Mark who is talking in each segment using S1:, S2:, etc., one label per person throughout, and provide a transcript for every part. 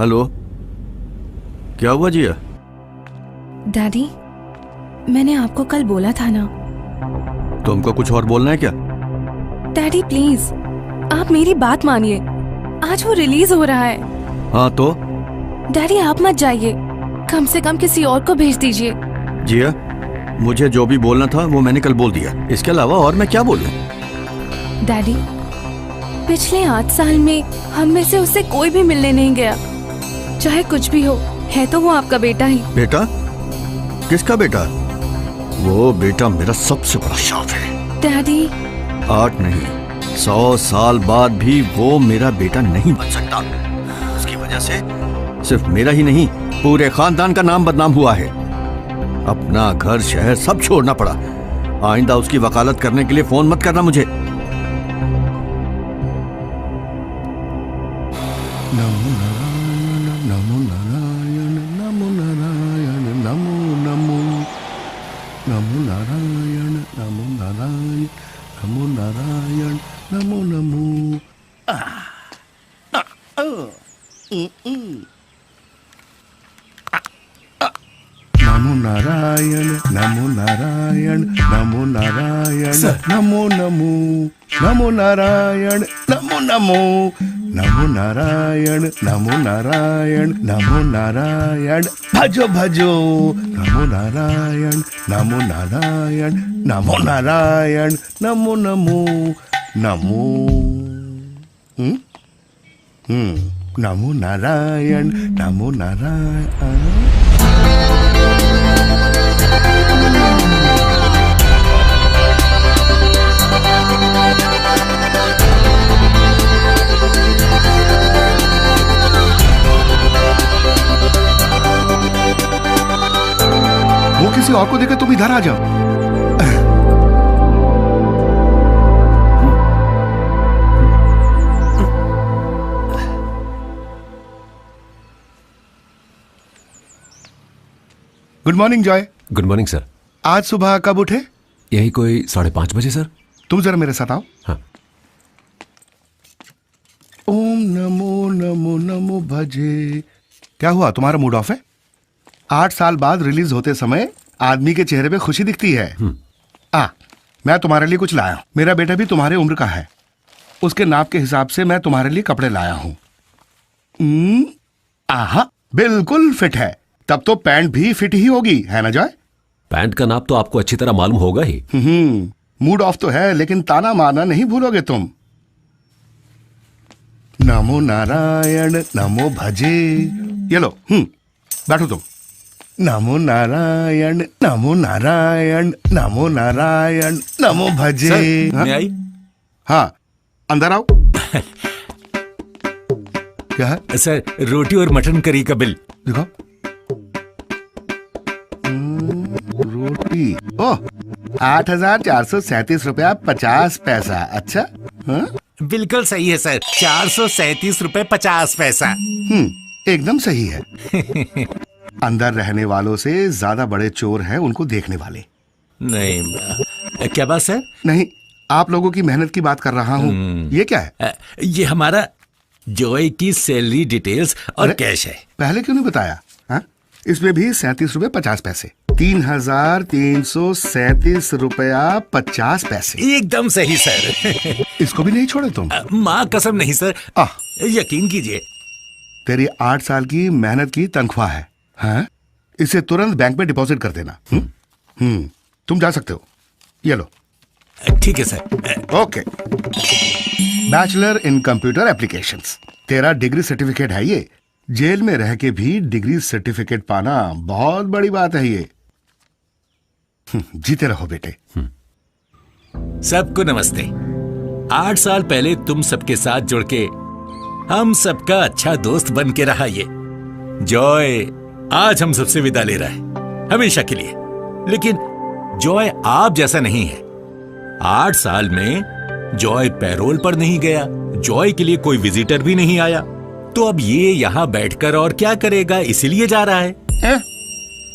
S1: Hello, क्या हुआ जिया?
S2: Daddy, मैंने आपको कल बोला था ना।
S1: तुमको कुछ और बोलना है क्या?
S2: डैडी प्लीज, आप मेरी बात मानिए। आज वो रिलीज हो रहा है।
S1: हाँ तो?
S2: डैडी आप मत जाइए, कम से कम किसी और को भेज दीजिए।
S1: जिया, मुझे जो भी बोलना था वो मैंने कल बोल दिया। इसके अलावा और मैं क्या बोलूं?
S2: डैडी, पिछले 8 साल में हम में से उससे कोई भी मिलने नहीं गया। चाहे कुछ भी हो, है तो वो आपका बेटा ही।
S1: बेटा? किसका बेटा? वो बेटा मेरा सबसे बड़ा शौक है।
S2: डैडी
S1: 8 नहीं, 100 साल बाद भी वो मेरा बेटा नहीं बन सकता। उसकी वजह से सिर्फ मेरा ही नहीं, पूरे खानदान का नाम बदनाम हुआ है। अपना घर शहर सब छोड़ना पड़ा। आइंदा उसकी वकालत करने के लिए फोन मत करना मुझे।
S3: नमो नारायण, नमो नारायण, नमो नमो, नमो नारायण, नमो नारायण, नमो नारायण, नमो नमो। नमो नारायण, नमो नारायण, नमो नारायण, नमो नमो, नमो नारायण, नमो नमो, नमो नारायण, नमो नारायण, नमो नारायण, भजो भजो, नमो नारायण, नमो नारायण, नमो नारायण, नमो नमो, नमो नमो नारायण, नमो नारायण। वो किसी और को देकर तुम इधर आ जाओ। Good morning Joy.
S4: Good morning sir.
S3: आज सुबह कब उठे?
S4: यही कोई 5:30 बजे सर।
S3: तुम जरा मेरे साथ आओ।
S4: हाँ।
S3: ओम नमो नमो नमो भजे। क्या हुआ, तुम्हारा मूड ऑफ है? 8 साल बाद रिलीज होते समय आदमी के चेहरे पे खुशी दिखती है। मैं तुम्हारे लिए कुछ लाया हूं। मेरा बेटा भी तुम्हारे उम्र का है। उसके नाप के हिसाब से मैं तुम्हारे लिए कपड़े लाया हूं। आहा, बिल्कुल फिट है। तब तो पैंट भी फिट ही होगी, है ना जॉय?
S4: पैंट का नाप तो आपको अच्छी तरह मालूम होगा ही।
S3: मूड ऑफ तो है, लेकिन ताना मारना नहीं भूलोगे तुम। नमो नारायण, नमो भजे। ये लो, बैठो तुम। नमो नारायण, नमो नारायण, नमो नारायण, नमो भजे।
S4: सर, मैं आई?
S3: हाँ, अंदर आओ। क्या है?
S4: सर, रोटी और मटन करी का बिल।
S3: देखो, रोटी। ओह, 8,437 रुपया 50 पैसा। अच्छा, हाँ?
S5: बिल्कुल सही है सर, 437 रुपए 50 पैसा।
S3: एकदम सही है। अंदर रहने वालों से ज्यादा बड़े चोर हैं उनको देखने वाले।
S5: नहीं, क्या बात सर?
S3: नहीं, आप लोगों की मेहनत की बात कर रहा हूँ। ये क्या है?
S5: ये हमारा जॉय की सैलरी डिटेल्स और कैश है।
S3: पहले क्यों नहीं बताया? हाँ? इसमें भी 37 रुपए 50 पैसे। 3,337 रुपया 50 पैसे।
S5: एकदम सही सर।
S3: इसको भी नहीं छोड़े तुम?
S5: माँ कसम नहीं सर, यकीन कीजिए।
S3: तेरी 8 साल की मेहनत की तनख्वाह है। हाँ? इसे तुरंत बैंक में डिपॉजिट कर देना। तुम जा सकते हो। ये लो।
S5: ठीक है sir.
S3: Okay. Bachelor in computer applications. तेरा डिग्री सर्टिफिकेट है ये। जेल में रह के भी डिग्री सर्टिफिकेट पाना बहुत बड़ी बात है ये। जीते रहो बेटे।
S5: सबको नमस्ते। 8 साल पहले तुम सबके साथ जुड़ के हम सबका अच्छा दोस्त बन के रहा ये जॉय आज हम सबसे विदा ले रहा है, हमेशा के लिए। लेकिन जॉय आप जैसा नहीं है। 8 साल में जॉय पैरोल पर नहीं गया, जॉय के लिए कोई विजिटर भी नहीं आया। तो अब ये यहाँ बैठकर और क्या करेगा, इसीलिए जा रहा है।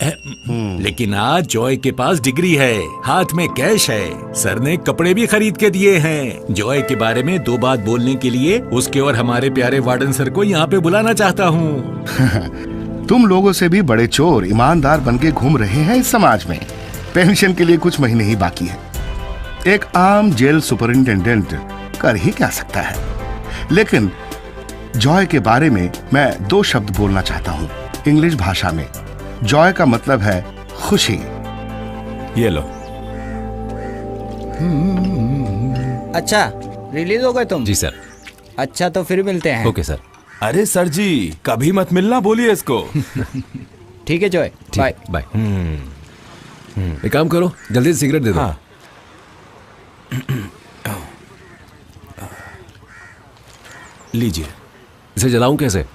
S5: लेकिन आज जॉय के पास डिग्री है, हाथ में कैश है, सर ने कपड़े भी खरीद के दिए हैं। जॉय के बारे में 2 बात बोलने के लिए उसके और हमारे प्यारे वार्डन सर को यहाँ पे बुलाना चाहता हूँ।
S3: तुम लोगों से भी बड़े चोर ईमानदार बन के घूम रहे हैं इस समाज में। पेंशन के लिए कुछ महीने ही बाकी है। एक आम जेल सुपरिंटेंडेंट कर ही क्या सकता है। लेकिन जॉय के बारे में मैं 2 शब्द बोलना चाहता हूँ इंग्लिश भाषा में। जॉय का मतलब है खुशी।
S4: ये लो।
S6: अच्छा, रिलीज हो गए तुम?
S4: जी सर।
S6: अच्छा, तो फिर मिलते हैं।
S4: Okay sir.
S7: अरे सर जी, कभी मत मिलना बोलिए इसको।
S6: ठीक है जॉय, बाय।
S4: बाय। एक काम करो, जल्दी से सिगरेट दे दो।
S7: हाँ। लीजिए।
S4: इसे जलाऊं कैसे?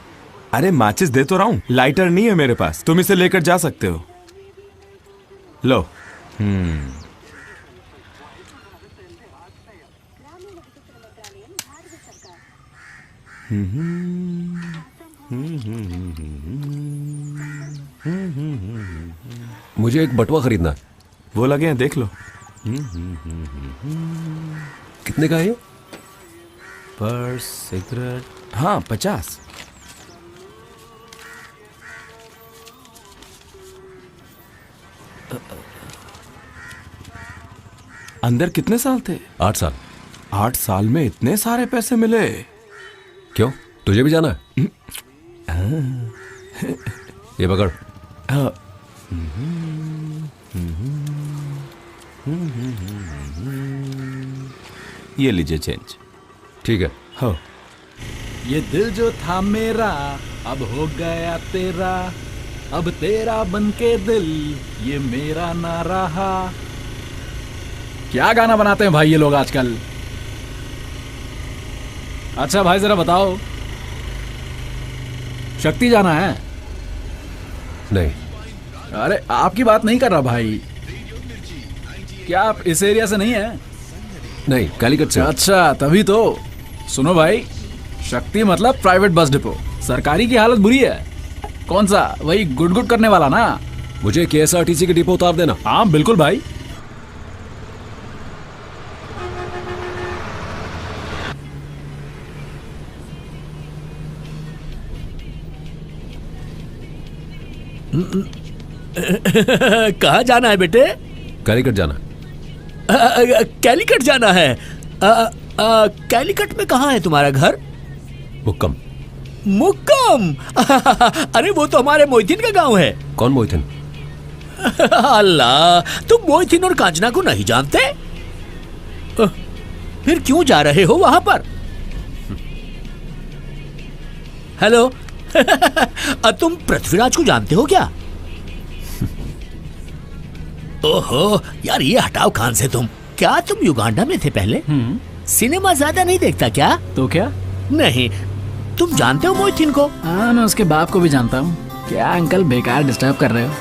S7: अरे माचिस दे तो रहा हूं, लाइटर नहीं है मेरे पास, तुम इसे लेकर जा सकते हो। लो।
S4: मुझे एक बटुआ खरीदना है।
S7: वो लगे हैं, देख लो।
S4: कितने का है ये?
S7: पर्स, सिगरेट, हाँ 50। अंदर कितने साल थे?
S4: 8 साल।
S7: 8 साल में इतने सारे पैसे मिले?
S4: क्यों, तुझे भी जाना है? ये पकड़।
S7: ये लीजिए चेंज।
S4: ठीक है।
S7: हो।
S8: ये दिल जो था मेरा अब हो गया तेरा, अब तेरा बनके दिल ये मेरा ना रहा। क्या गाना बनाते हैं भाई ये लोग आजकल। अच्छा भाई जरा बताओ, शक्ति जाना है?
S4: नहीं।
S8: अरे आपकी बात नहीं कर रहा भाई। क्या आप इस एरिया से नहीं है?
S4: नहीं, कालीकट से।
S8: अच्छा तभी तो। सुनो भाई, शक्ति मतलब प्राइवेट बस डिपो। सरकारी की हालत बुरी है। कौन सा, वही गुड गुड करने वाला ना?
S4: मुझे KSRTC के डिपो उतार देना।
S8: हाँ बिल्कुल भाई।
S5: कहाँ जाना है बेटे?
S4: कालीकट जाना।
S5: कैलीकट जाना है? कैलीकट में कहाँ है तुम्हारा घर?
S4: मुक्कम।
S5: मुक्कम? अरे वो तो हमारे मोहिथिन का गांव है।
S4: कौन मोहिथिन?
S5: अल्लाह, तुम मोहिथिन और कांचना को नहीं जानते? फिर क्यों जा रहे हो वहां पर? हेलो। तुम पृथ्वीराज को जानते हो क्या? ओहो यार, ये हटाओ कान से तुम। क्या तुम युगांडा में थे पहले? सिनेमा ज्यादा नहीं देखता क्या?
S8: तो क्या?
S5: नहीं। तुम जानते हो मोहिथिन को?
S8: हाँ, मैं उसके बाप को भी जानता हूँ। क्या अंकल बेकार डिस्टर्ब कर रहे हो?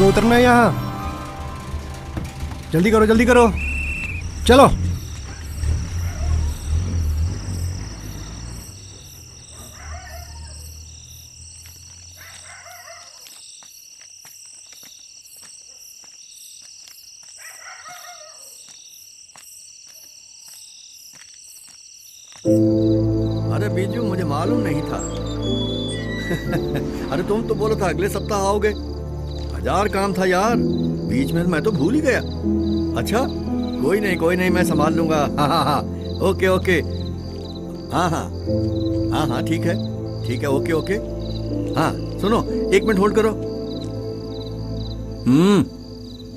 S9: में उतरना है यहाँ। जल्दी करो जल्दी करो, चलो।
S1: अरे बीजू, मुझे मालूम नहीं था। अरे तुम तो बोला था अगले सप्ताह आओगे। 1000 काम था यार, बीच में मैं तो भूल ही गया। अच्छा कोई नहीं, मैं संभाल लूंगा। हाँ, ओके ओके, हाँ ठीक है ओके। हाँ सुनो, 1 मिनट होल्ड करो।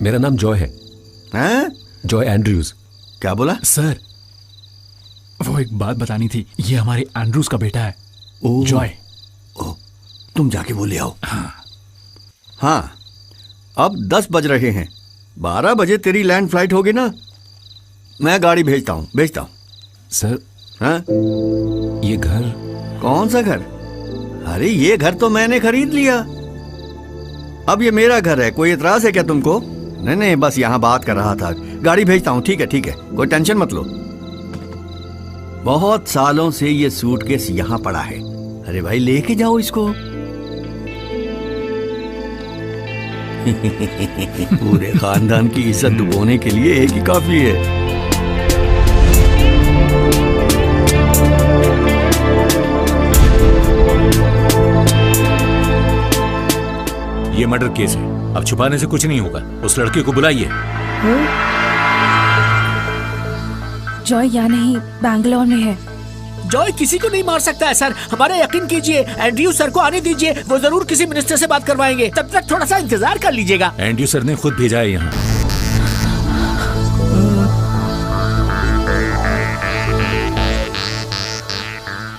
S4: मेरा नाम जॉय है।
S1: हैं?
S4: Joy Andrews.
S1: क्या बोला?
S8: सर, वो एक बात बतानी थी। ये हमारे एंड्रूज का बेटा है, जॉय।
S1: तुम जाके वो ले आओ। हाँ अब 10 बज रहे हैं, 12 बजे तेरी लैंड फ्लाइट होगी ना। मैं गाड़ी भेजता हूँ।
S4: सर,
S1: हाँ?
S4: ये घर?
S1: कौन सा घर? अरे ये घर तो मैंने खरीद लिया, अब ये मेरा घर है। कोई एतराज है क्या तुमको? नहीं, बस यहाँ बात कर रहा था। गाड़ी भेजता हूँ, ठीक है, कोई टेंशन मत लो। बहुत सालों से ये सूटकेस यहाँ पड़ा है। अरे भाई लेके जाओ इसको। पूरे खानदान की इज्जत डुबोने के लिए एक ही काफी है।
S5: ये मर्डर केस है, अब छुपाने से कुछ नहीं होगा। उस लड़के को बुलाइए।
S2: जॉय यहाँ नहीं, बैंगलोर में है।
S6: जॉय किसी को नहीं मार सकता है सर, हमारा यकीन कीजिए। एंड्रयू सर को आने दीजिए, वो जरूर किसी मिनिस्टर से बात करवाएंगे। तब तक थोड़ा सा इंतजार कर लीजिएगा।
S5: एंड्रयू सर ने खुद भेजा है यहाँ।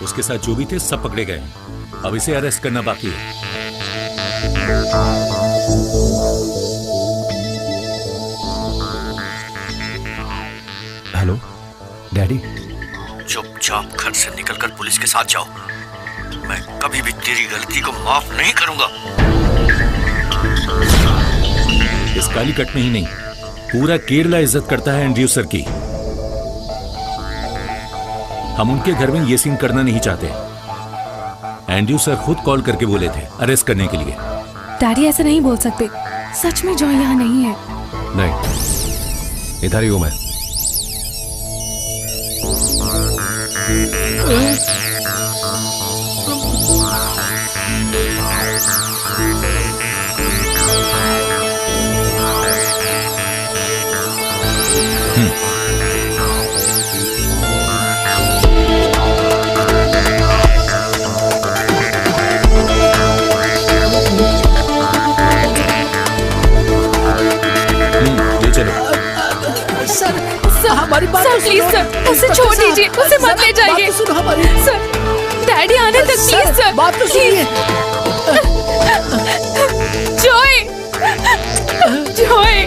S5: उसके साथ जो भी थे सब पकड़े गए, अब इसे अरेस्ट करना बाकी है।
S4: Hello daddy.
S1: चुपचाप घर से निकलकर पुलिस के साथ जाओ। मैं कभी भी तेरी गलती को माफ नहीं करूंगा।
S5: इस कालीकट में ही नहीं, पूरा केरला इज्जत करता है एंड्रयू सर की। हम उनके घर में ये सीन करना नहीं चाहते। एंड्रयू सर खुद कॉल करके बोले थे अरेस्ट करने के लिए।
S2: डैडी ऐसा नहीं बोल सकते, सच में जॉय यहाँ नहीं है।
S4: नहीं, इधर ही हूं मैं।
S5: ले चलो।
S2: सर,
S6: हमारी बात
S2: सर
S6: तो
S2: प्लीज
S6: सुनो।
S2: सर, उसे छोड़ दीजिए, उसे मत ले जाइए।
S6: बात तो सुनो हमारी।
S2: सर, डैडी आने तक प्लीज सर।
S6: बात तो सुनिए।
S2: जॉय, जॉय,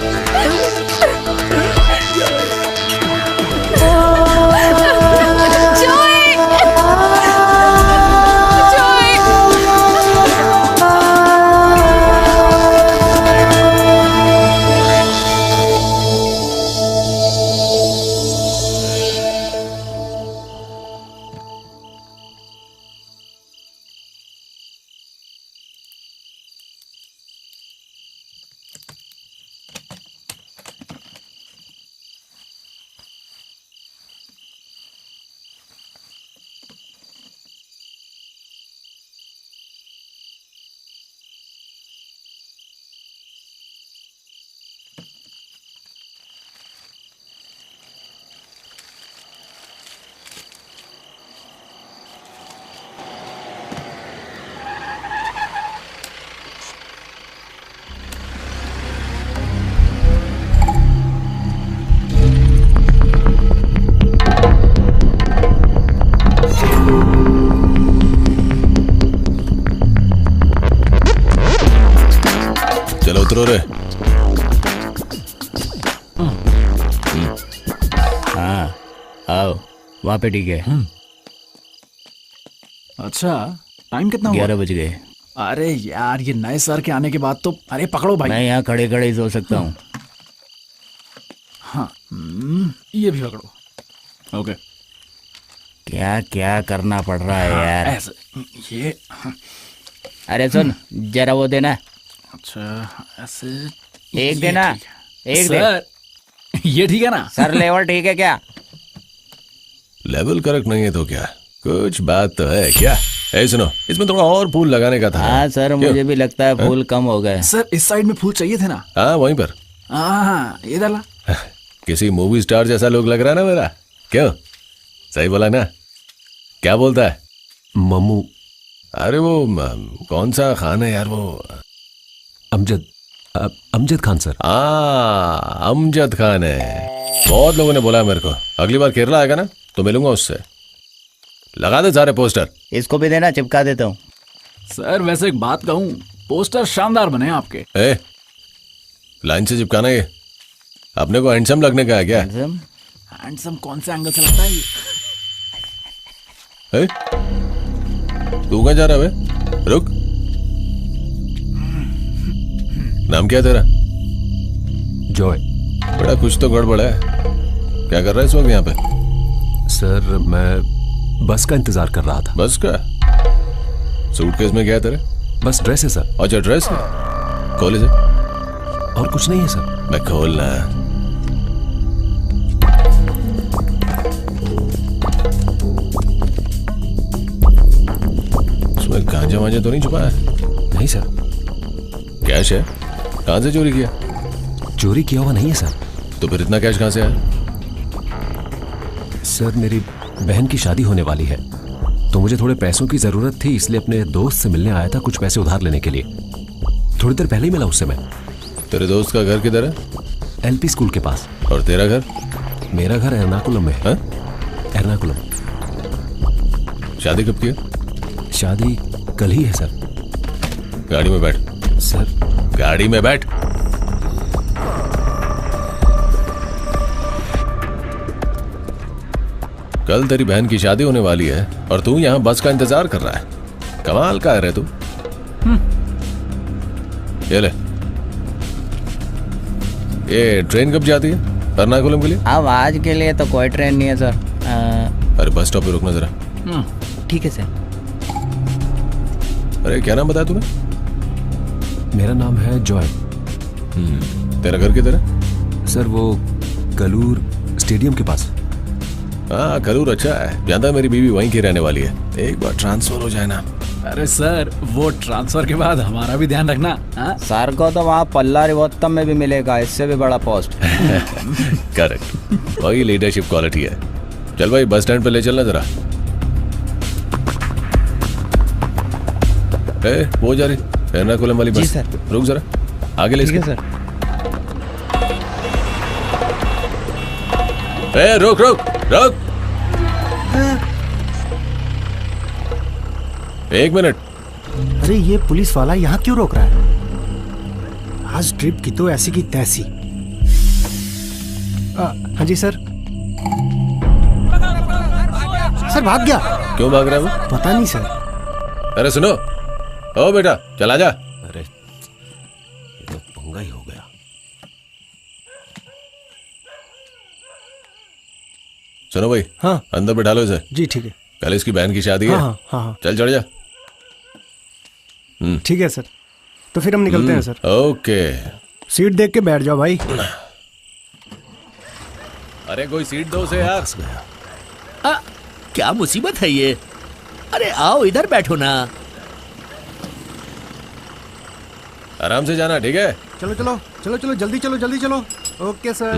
S5: चलो उतरो रे।
S6: हाँ आओ, वहाँ पे ठीक है।
S8: अच्छा, टाइम कितना हुआ?
S6: 11 बज गए।
S8: अरे यार, ये नए सर के आने के बाद तो, अरे पकड़ो भाई।
S10: मैं यहाँ खड़े खड़े ही सो सकता हूँ।
S8: हाँ, ये भी पकड़ो। ओके।
S10: क्या क्या करना पड़ रहा है यार।
S8: ऐसे, ये,
S10: अरे सुन, जरा वो देना।
S8: अच्छा ऐसे,
S10: एक देना, एक दे।
S8: सर ये ठीक है ना?
S10: सर लेवल ठीक है क्या?
S4: लेवल करेक्ट नहीं है तो क्या, कुछ बात तो है क्या? ए सुनो, इसमें थोड़ा और फूल लगाने का था।
S10: हाँ सर, मुझे भी लगता है फूल कम हो गए।
S8: सर इस साइड में फूल चाहिए थे ना?
S4: हाँ वहीं पर।
S8: हाँ इधर ला।
S4: किसी मूवी स्टार जैसा लोग लग रहा है ना मेरा। क्यों, सही बोला ना? क्या बोलता है
S1: मम्मू?
S4: अरे वो कौन सा खान है यार वो?
S1: अमजद खान सर।
S4: हाँ अमजद खान है। बहुत लोगों ने बोला मेरे को, अगली बार केरला आएगा ना तो मिलूंगा उससे। लगा दे सारे पोस्टर।
S10: इसको भी देना, चिपका देता हूँ।
S8: सर वैसे एक बात कहूँ, पोस्टर शानदार बने आपके।
S4: ए, लाइन से चिपकाना ये। अपने को हैंडसम लगने का है क्या?
S8: हैंडसम कौन से एंगल से लगता है ये?
S4: ए? तू कहाँ जा रहा है? रुक। नाम क्या है तेरा?
S1: जॉय।
S4: बड़ा कुछ तो गड़बड़ है। क्या कर रहा है इस वक्त यहाँ पे?
S1: सर मैं बस का इंतजार कर रहा था।
S4: बस का? सूटकेस में क्या है तेरे?
S1: बस ड्रेस है सर।
S4: अच्छा ड्रेस है, खोल इसे।
S1: और कुछ नहीं है सर।
S4: मैं खोलना। उसमें गांजा वांजा तो नहीं छुपा है?
S1: नहीं सर।
S4: कैश है? कहां से चोरी किया?
S1: चोरी किया हुआ नहीं है सर।
S4: तो फिर इतना कैश कहां से आया?
S1: सर मेरी बहन की शादी होने वाली है, तो मुझे थोड़े पैसों की जरूरत थी, इसलिए अपने दोस्त से मिलने आया था कुछ पैसे उधार लेने के लिए। थोड़ी देर पहले ही मिला उससे मैं।
S4: तेरे दोस्त का घर किधर है?
S1: एलपी स्कूल के पास।
S4: और तेरा घर?
S1: मेरा घर एर्नाकुलम में है। एर्नाकुलम।
S4: शादी कब की है?
S1: शादी कल ही है सर।
S4: गाड़ी में बैठ।
S1: सर
S4: गाड़ी में बैठ। कल तेरी बहन की शादी होने वाली है और तू यहाँ बस का इंतजार कर रहा है। कमाल का है रे तू। ये ले। ये ट्रेन कब जाती है एर्नाकुलम के लिए?
S10: अब आज के लिए तो कोई ट्रेन नहीं है सर।
S4: अरे बस स्टॉप पे रुकना जरा।
S10: ठीक है सर।
S4: अरे क्या नाम बताया तूने?
S1: मेरा नाम है जॉय।
S4: तेरा घर किधर है?
S1: सर वो कलूर स्टेडियम के पास।
S4: हाँ कलूर अच्छा है, जानता मेरी बीवी वहीं की रहने वाली है। एक बार ट्रांसफर हो जाए ना।
S8: अरे सर वो ट्रांसफर के बाद हमारा भी ध्यान रखना।
S10: सर को तो वहाँ पल्ला रिवोत्तम में भी मिलेगा, इससे भी बड़ा पोस्ट।
S4: करेक्ट, वही लीडरशिप क्वालिटी है। चल भाई बस स्टैंड पे ले चलना जरा। वो जा रही एर्नाकुलम वाली बस।
S10: सर।
S4: रुक जरा, आगे ले।
S10: ठीक है सर।
S4: रुक रुक रुक। एक मिनट।
S9: अरे ये पुलिस वाला यहाँ क्यों रोक रहा है? आज ट्रिप की तो ऐसी की तैसी। हाँ जी सर। सर भाग गया।
S4: क्यों भाग रहा है वो?
S9: पता नहीं सर।
S4: अरे सुनो, ओ बेटा चला जा।
S1: अरे ये तो पंगा ही हो गया।
S4: सुनो भाई।
S9: हाँ
S4: अंदर बैठा लो इसे।
S9: जी ठीक है।
S4: कल इसकी बहन की शादी है।
S9: हाँ हाँ।
S4: चल चढ़ जा।
S9: ठीक है सर, तो फिर हम निकलते हैं सर।
S4: ओके।
S9: सीट देख के बैठ जाओ भाई।
S4: अरे कोई सीट दो उसे यार।
S6: क्या मुसीबत है ये? अरे आओ इधर बैठो ना।
S4: आराम से जाना, ठीक है?
S9: चलो चलो चलो चलो जल्दी चलो जल्दी चलो। Okay sir.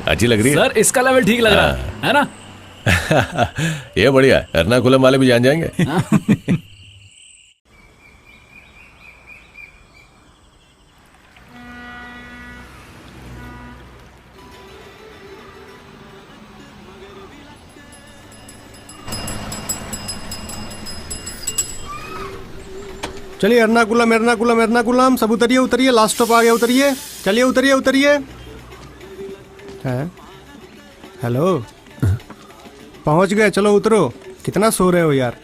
S4: अच्छी लग रही है
S8: सर। इसका लेवल ठीक लग रहा है ना?
S4: ये बढ़िया है, एर्नाकुलम वाले भी जान जाएंगे।
S9: चलिए एर्नाकुलम एर्नाकुलम एर्नाकुलम, सब उतरिए उतरिए, लास्ट स्टॉप आ गया, उतरिए। चलिए उतरिए उतरिए। है हेलो, पहुंच गए, चलो उतरो। कितना सो रहे हो यार?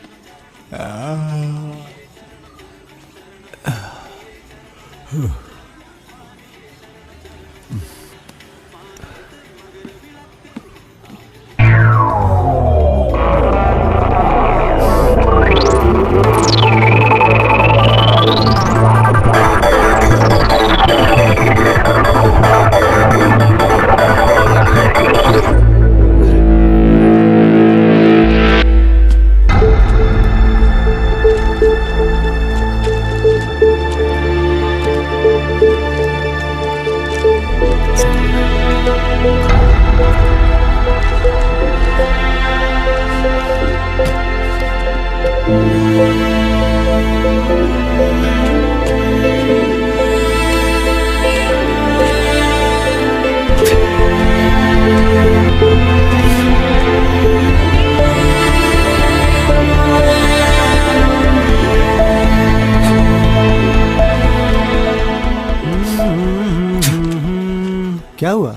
S9: क्या हुआ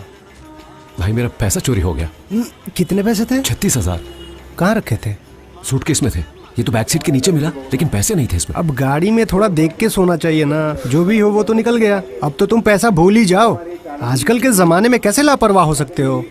S4: भाई? मेरा पैसा चोरी हो गया।
S9: कितने पैसे थे?
S4: 36,000।
S9: कहाँ रखे थे?
S4: सूटकेस में थे। ये तो बैक सीट के नीचे मिला, लेकिन पैसे नहीं थे इसमें।
S9: अब गाड़ी में थोड़ा देख के सोना चाहिए ना। जो भी हो वो तो निकल गया। अब तो तुम पैसा भूल ही जाओ। आजकल के जमाने में कैसे लापरवाह हो सकते हो?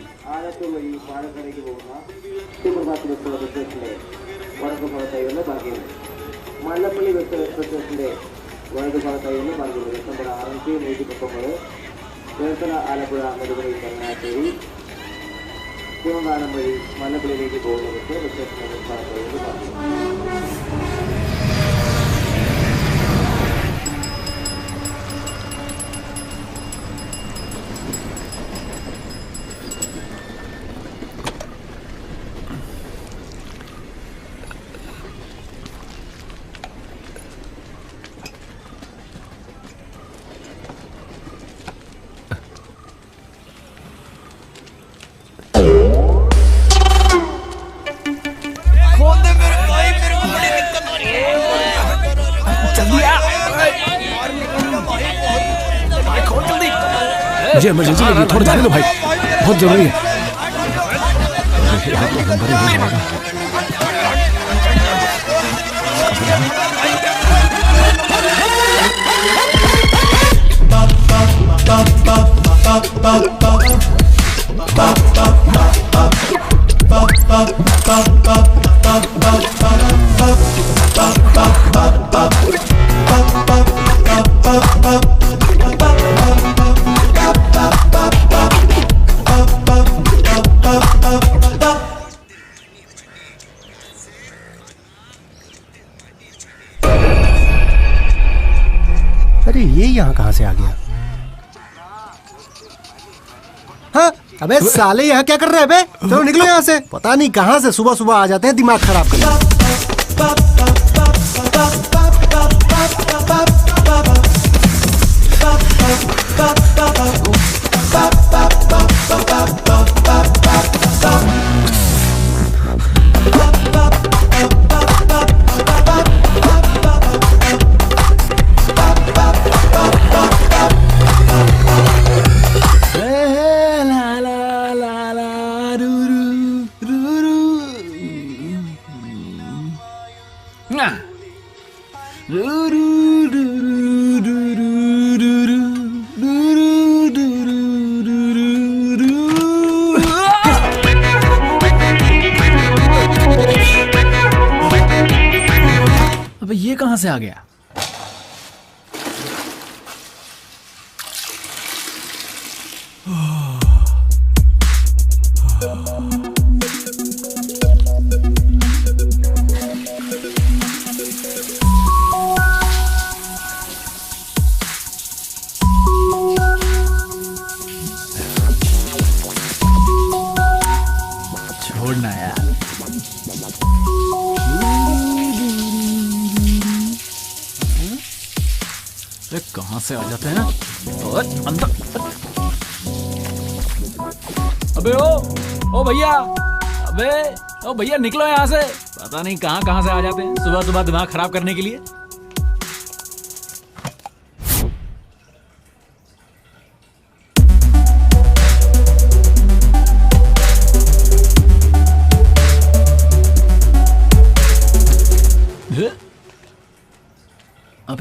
S4: मुझे इमरजेंसी लगी, थोड़ा जाने दो भाई, बहुत जरूरी है।
S9: अरे ये यहाँ कहाँ से आ गया? हाँ, अबे साले यहाँ क्या कर रहे हैं बे? चलो निकलो यहाँ से। पता नहीं कहाँ से सुबह सुबह आ जाते हैं दिमाग खराब करने।
S6: अबे ये कहां से आ गया? छोड़ना यार। कहां से आ जाते हैं? और अंदर। अबे ओ भैया, अबे ओ भैया निकलो यहाँ से। पता नहीं कहां से आ जाते हैं सुबह सुबह दिमाग खराब करने के लिए।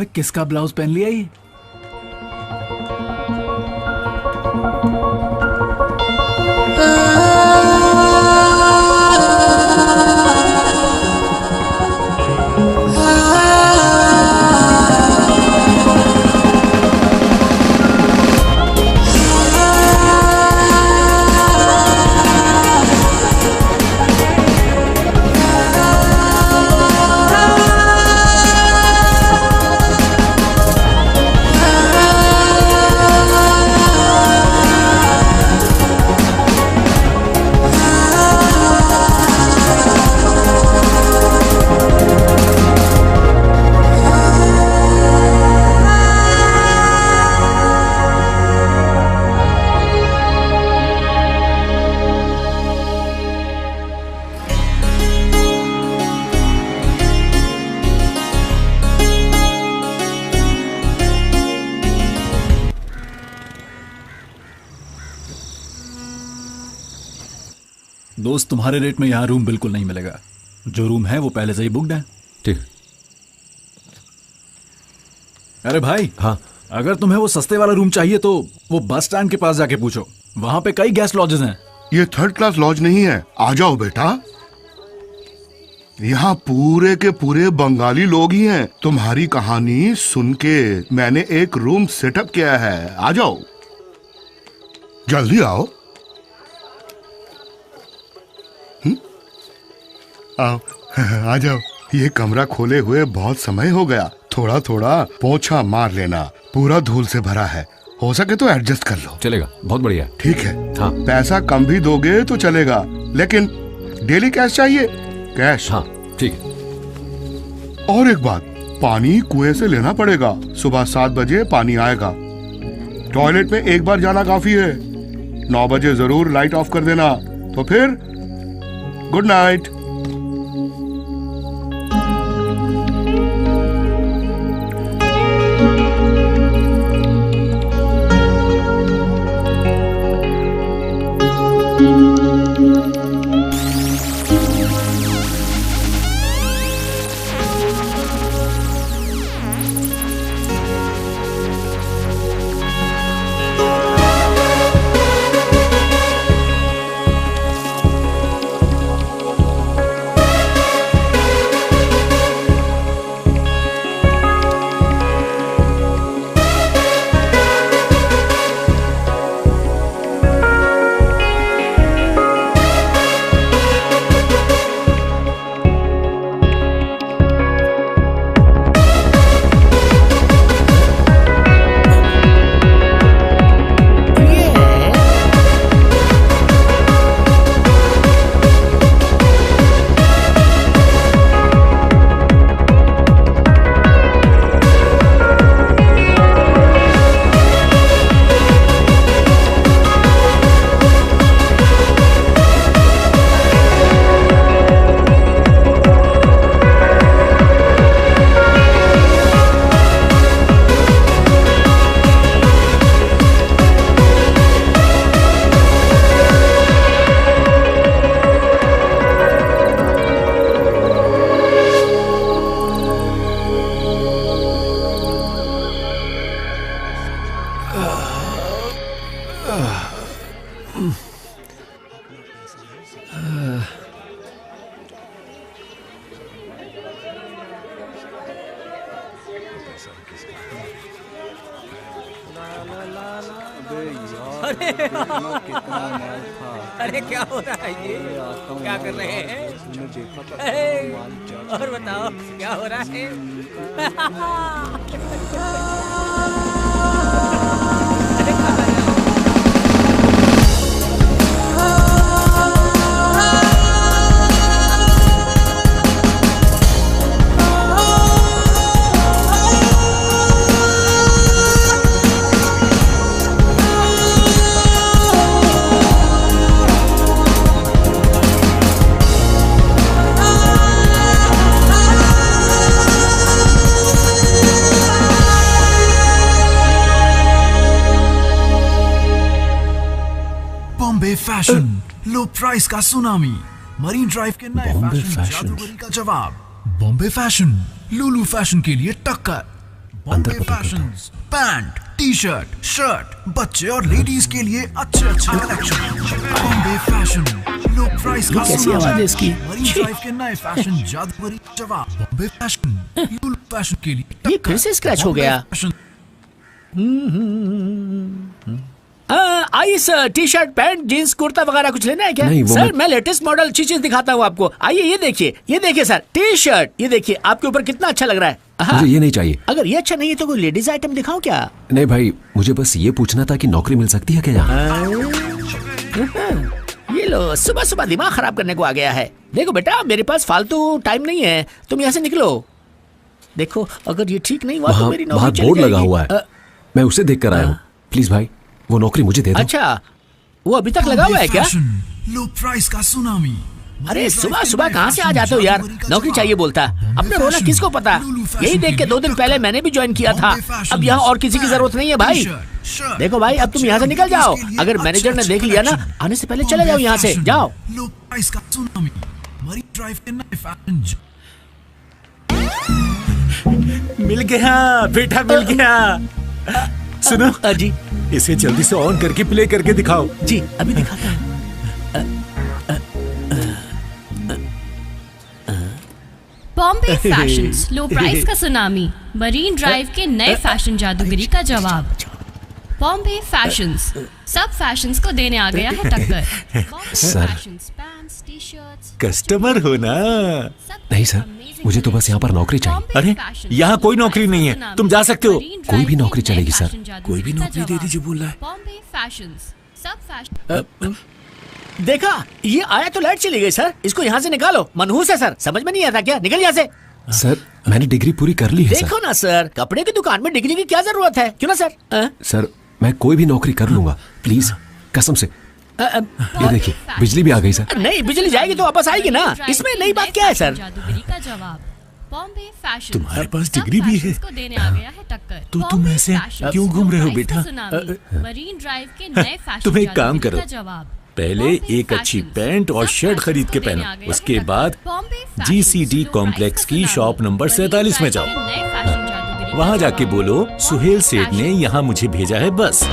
S8: अबे किसका ब्लाउज पहन लिया ये? दोस्त, तुम्हारे रेट में यहाँ रूम बिल्कुल नहीं मिलेगा। जो रूम है वो पहले से ही बुकड है।
S4: ठीक।
S8: अरे भाई,
S4: हाँ,
S8: अगर तुम्हें वो सस्ते वाला रूम चाहिए तो वो बस स्टैंड के पास जाके पूछो, वहां पे कई गेस्ट लॉजेस हैं।
S3: ये 3rd क्लास लॉज नहीं है, आ जाओ बेटा। यहाँ पूरे के पूरे बंगाली लोग ही हैं। तुम्हारी कहानी सुन के मैंने एक रूम सेटअप किया है, आ जाओ, जल्दी आओ। आओ, आ जाओ। ये कमरा खोले हुए बहुत समय हो गया, थोड़ा थोड़ा पोछा मार लेना, पूरा धूल से भरा है, हो सके तो एडजस्ट कर लो।
S4: चलेगा, बहुत बढ़िया।
S3: ठीक है।
S4: हाँ।
S3: पैसा कम भी दोगे तो चलेगा, लेकिन डेली कैश चाहिए। कैश?
S4: हाँ, ठीक है।
S3: और एक बात, पानी कुएं से लेना पड़ेगा। सुबह 7 बजे पानी आएगा। टॉयलेट में एक बार जाना काफी है। 9 बजे जरूर लाइट ऑफ कर देना। तो फिर गुड नाइट।
S11: अरे क्या हो रहा है ये? क्या कर रहे हैं? और बताओ क्या हो रहा है?
S8: बॉम्बे फैशन, लो प्राइस का सुनामी, मरीन ड्राइव के नए फैशन जादूगरी का जवाब। बॉम्बे फैशन, लुलु फैशन के लिए टक्कर।
S4: अंदर पता
S12: fashions, pant, T shirt, shirt, बच्चे और लेडीज के लिए अच्छे अच्छे कलेक्शन। बॉम्बे फैशन, लो प्राइस का
S6: कैसी आवाज है इसकी?
S12: मरीन ड्राइव के नए फैशन जादूगरी जवाब। बॉम्बे फैशन, लो फैशन के लिए
S6: ये फिर से स्क्रैच हो गया। आइए sir, T shirt, pant, jeans, kurta वगैरह कुछ लेना है क्या?
S4: नहीं, वो
S6: सर मैं लेटेस्ट मॉडल अच्छी चीज दिखाता हूँ आपको। आइए ये देखिए सर, टी शर्ट, ये देखिए आपके ऊपर कितना अच्छा लग रहा है।
S4: मुझे ये नहीं चाहिए।
S6: अगर ये अच्छा नहीं है तो कोई लेडीज आइटम दिखाऊं क्या?
S4: नहीं भाई, मुझे बस ये पूछना था कि नौकरी मिल सकती है क्या यहाँ?
S6: ये लो, सुबह सुबह दिमाग खराब करने को आ गया है। देखो बेटा, मेरे पास फालतू टाइम नहीं है, तुम यहाँ से निकलो। देखो अगर ये ठीक नहीं हुआ तो मेरी नौकरी
S4: वहाँ
S6: चली
S4: बोर्ड लगा
S6: जाएगी।
S4: हुआ है, मैं उसे देख कर आया हूँ। प्लीज भाई, वो नौकरी मुझे दे दो।
S6: अच्छा, वो अभी तक लगा हुआ है क्या?
S12: लो प्राइस का सुनामी।
S6: अरे सुबह सुबह कहाँ से आ जाते हो यार? नौकरी चाहिए बोलता है, अपने रोना किसको पता? यही देख के 2 दिन पहले मैंने भी ज्वाइन किया था। अब यहाँ और किसी की जरूरत नहीं है भाई। देखो भाई, अब तुम यहाँ से निकल जाओ। अगर मैनेजर ने देख लिया ना, आने से पहले चले जाओ यहाँ से, जाओ।
S12: लो प्राइस का सुनामी, मरीन ड्राइव के नए फैशन।
S5: मिल गया बेटा, मिल गया। सुनो
S6: जी,
S5: इसे जल्दी से ऑन करके प्ले करके दिखाओ।
S6: जी अभी दिखाता हूँ।
S13: बॉम्बे फैशंस, लो प्राइस का सुनामी, मरीन ड्राइव के नए फैशन जादूगरी का जवाब। बॉम्बे फैशंस, सब फैशंस को देने आ गया है टक्कर।
S4: सर,
S13: पैंट्स, टी-शर्ट्स,
S5: कस्टमर हो ना?
S4: नहीं सर, मुझे तो बस यहाँ पर नौकरी चाहिए।
S5: अरे यहाँ कोई नौकरी नहीं है, तुम जा सकते हो।
S4: कोई भी नौकरी चलेगी सर।
S5: कोई भी नौकरी दे दीजिए बोल रहा है।
S13: बॉम्बे फैशंस, सब फैशन।
S6: देखा, ये आया तो लाइट चली गई सर। इसको यहाँ से निकालो, मनहूस है सर, समझ में नहीं आता क्या? निकल यहाँ से।
S4: सर मैंने डिग्री पूरी कर ली है
S6: देखो ना सर, कपड़े की दुकान में डिग्री की क्या जरूरत है? क्यों ना सर?
S4: सर मैं कोई भी नौकरी कर लूंगा, प्लीज कसम से। ये देखिए, बिजली भी आ गई सर।
S6: नहीं, बिजली जाएगी तो वापस आएगी ना, इसमें नई बात क्या है सर?
S13: जादूगरी का जवाब। बॉम्बे फैशन,
S5: तुम्हारे पास डिग्री भी है
S13: को देने आ गया है टक्कर।
S5: तो तुम ऐसे क्यों घूम रहे हो बेटा?
S13: मरीन ड्राइव के नए फैशन
S5: तुम एक काम करो,
S13: जवाब।
S5: पहले एक अच्छी पैंट और शर्ट खरीद के पहनो, उसके बाद GCD कॉम्प्लेक्स की शॉप नंबर 47 में जाओ। वहाँ जाके बोलो सुहेल सेठ ने यहाँ मुझे भेजा है, बस।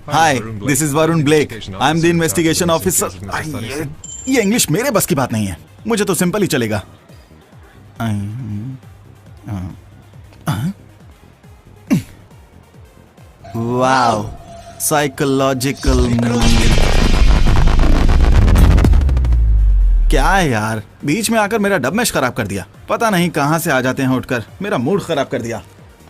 S14: Hi, this is Varun Blake. I'm the investigation officer. ये इंग्लिश मेरे बस की बात नहीं है, मुझे तो सिंपल ही चलेगा। Wow, psychological. क्या है यार, बीच में आकर मेरा डबमेश खराब कर दिया। पता नहीं कहाँ से आ जाते हैं उठकर, मेरा मूड खराब कर दिया।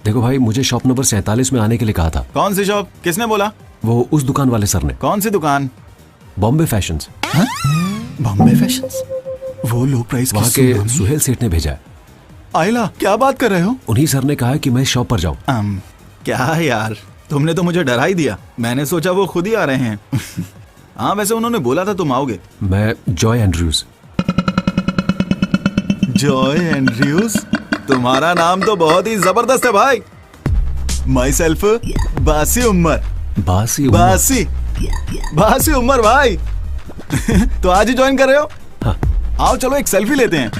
S4: देखो भाई, मुझे शॉप नंबर 47 में आने के लिए कहा था।
S14: कौन सी शॉप? किसने बोला?
S4: वो उस दुकान वाले सर ने।
S14: कौन सी दुकान?
S4: बॉम्बे फैशंस।
S14: बॉम्बे फैशंस? वो लो प्राइस
S4: वहाँ के सुहेल सेठ ने भेजा है।
S14: आइला, क्या बात कर रहे हो?
S4: उन्हीं सर ने कहा कि मैं शॉप पर जाऊँ।
S14: क्या यार, तुमने तो मुझे डरा ही दिया। मैंने सोचा वो खुद ही आ रहे हैं। हाँ, वैसे उन्होंने बोला था तुम आओगे।
S4: मैं जॉय एंड्रयूज।
S14: Joy Andrews? तुम्हारा नाम तो बहुत ही जबरदस्त है भाई। माई सेल्फ बासी उमर।
S4: बासी
S14: उमर भाई। तो आज ही ज्वाइन कर रहे हो?
S4: हाँ।
S14: आओ चलो एक सेल्फी लेते हैं।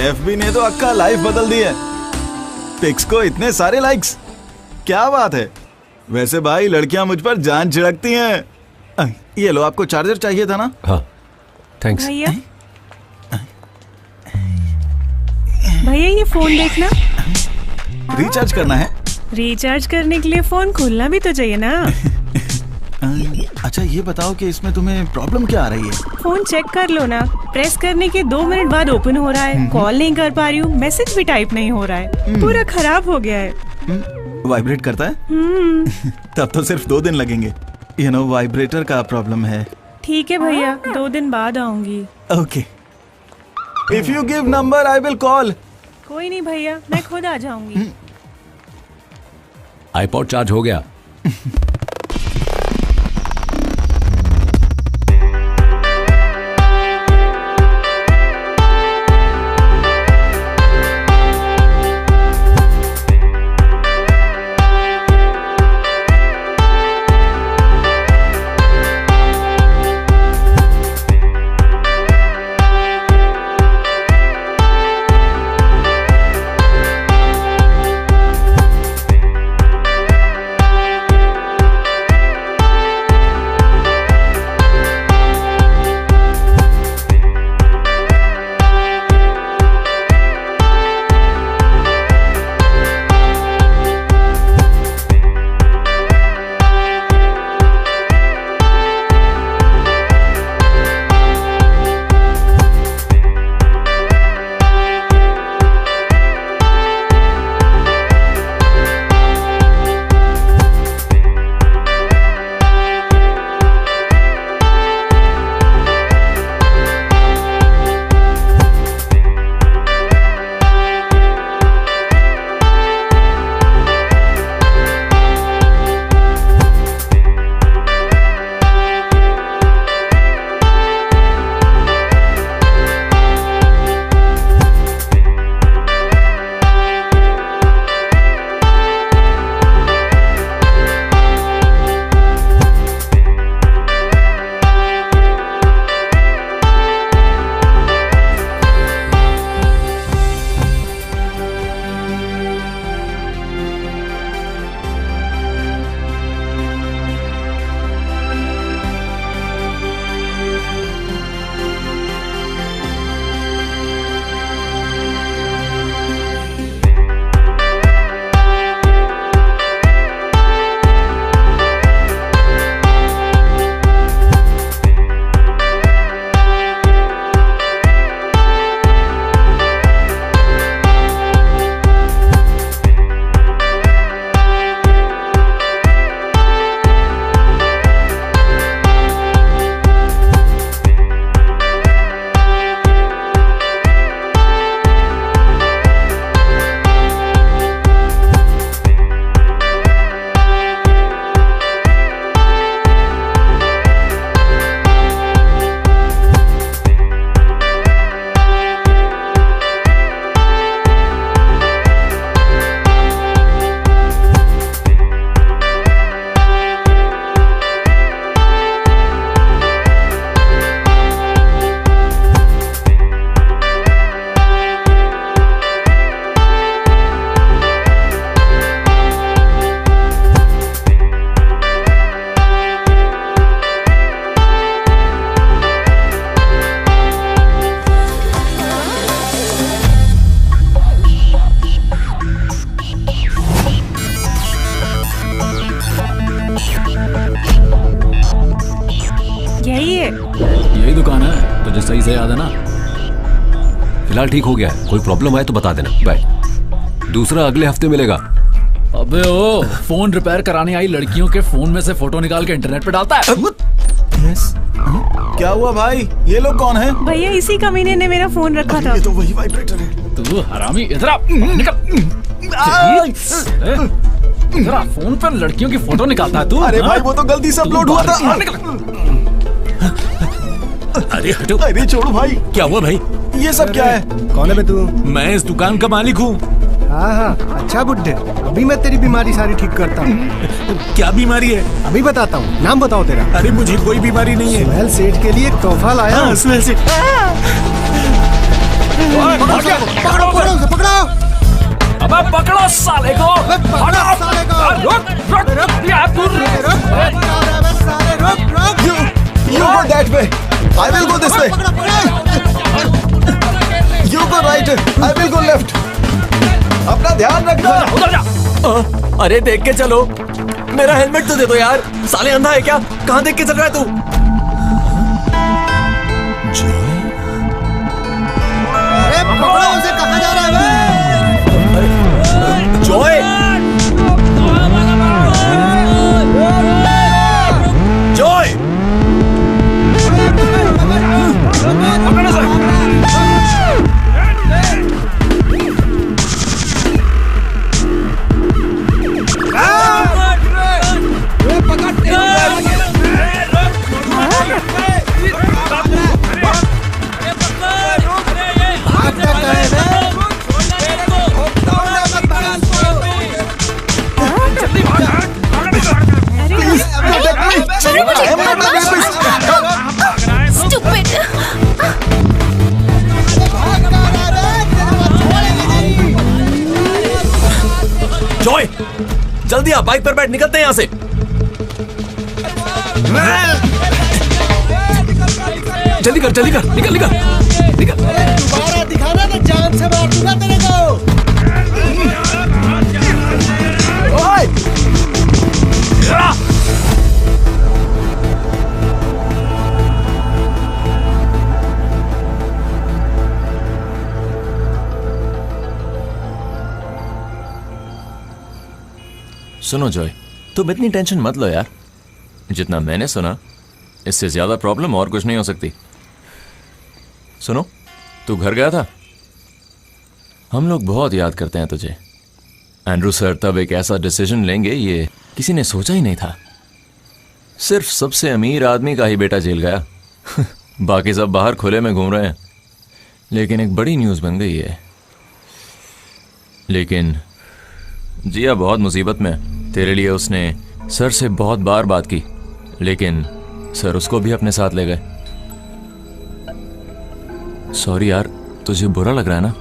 S14: एफबी ने तो अक्का लाइफ बदल दी है। पिक्स को इतने सारे लाइक्स, क्या बात है। वैसे भाई लड़कियां मुझ पर जान छिड़कती हैं। ये लो, आपको चार्जर चाहिए था ना?
S4: हाँ थैंक्स।
S15: भैया भैया ये फोन देखना।
S14: रिचार्ज करना है?
S15: रिचार्ज करने के लिए फोन खोलना भी तो चाहिए ना।
S14: अच्छा ये बताओ कि इसमें तुम्हें प्रॉब्लम क्या आ रही है?
S15: फोन चेक कर लो ना, प्रेस करने के 2 मिनट बाद ओपन हो रहा है, कॉल नहीं कर पा रही हूँ, मैसेज भी टाइप नहीं हो रहा है, पूरा खराब हो गया है।
S14: वाइब्रेट करता है? तब तो सिर्फ 2 दिन लगेंगे। यू नो वाइब्रेटर का प्रॉब्लम है।
S15: ठीक है भैया, 2 दिन बाद आऊंगी।
S14: Okay, if you give number I will call.
S15: कोई नहीं भैया, मैं खुद आ जाऊंगी।
S5: आईपॉड चार्ज हो गया?
S8: यही दुकान है, तुझे सही से याद है ना?
S4: फिलहाल ठीक हो गया है, कोई प्रॉब्लम आए तो बता देना। बाय। दूसरा अगले हफ्ते मिलेगा।
S8: अबे ओ, फोन रिपेयर कराने आई लड़कियों के फोन में से फोटो निकाल के इंटरनेट पे डालता है।
S14: क्या हुआ भाई? ये लोग कौन है?
S15: भैया इसी कमीने ने मेरा फोन रखा था।
S14: ये तो वही वाइब्रेटर है।
S8: तू हरामी, इधर आ, निकल। इधर आ, फोन पर लड़कियों की फोटो निकालता है तू?
S14: अरे भाई वो तो गलती से अपलोड हुआ था।
S5: अरे हटो।
S14: अरे छोड़ो भाई।
S5: क्या हुआ भाई?
S14: ये सब क्या है?
S9: कौन है बे तू?
S5: मैं इस दुकान का मालिक हूँ।
S9: हाँ हाँ, अच्छा बुड्ढे, अभी मैं तेरी बीमारी सारी ठीक करता हूँ।
S5: क्या बीमारी है?
S9: अभी बताता हूँ, नाम बताओ तेरा।
S5: अरे मुझे कोई बीमारी नहीं है।
S9: सुहेल सेठ के लिए एक तोहफा लाया।
S5: हाँ, सुहेल सेठ।
S9: पकड़ो पकड़ो उसे, पकड़ो।
S8: अबे पकड़ो साले को। रुक रुक यार तू
S14: You go that way. I will go this way. You go right. I will go left. अपना ध्यान रखना।
S8: उधर जा।
S4: अरे देख के चलो, मेरा हेलमेट तो दे दो यार। साले अंधा है क्या? कहाँ देख के चल रहा है तू?
S9: अरे पकड़ो उसे, कहाँ जा रहा है?
S4: जॉय, जॉय, जॉय, जल्दी आ, बाइक पर बैठ, निकलते हैं यहाँ से। जल्दी कर, जल्दी कर, निकल निकल निकल।
S9: दोबारा दिखाना तो जान से मार दूंगा तेरे को।
S14: ओए!
S4: सुनो जॉय, तुम इतनी टेंशन मत लो यार। जितना मैंने सुना, इससे ज्यादा प्रॉब्लम और कुछ नहीं हो सकती। सुनो, तू घर गया था? हम लोग बहुत याद करते हैं तुझे। एंड्रू सर तब एक ऐसा डिसीजन लेंगे, ये किसी ने सोचा ही नहीं था। सिर्फ सबसे अमीर आदमी का ही बेटा जेल गया। बाकी सब बाहर खुले में घूम रहे हैं। लेकिन एक बड़ी न्यूज़ बन गई है। लेकिन जिया बहुत मुसीबत में है। तेरे लिए उसने सर से बहुत बार बात की, लेकिन सर उसको भी अपने साथ ले गए। सॉरी यार, तुझे बुरा लग रहा है ना?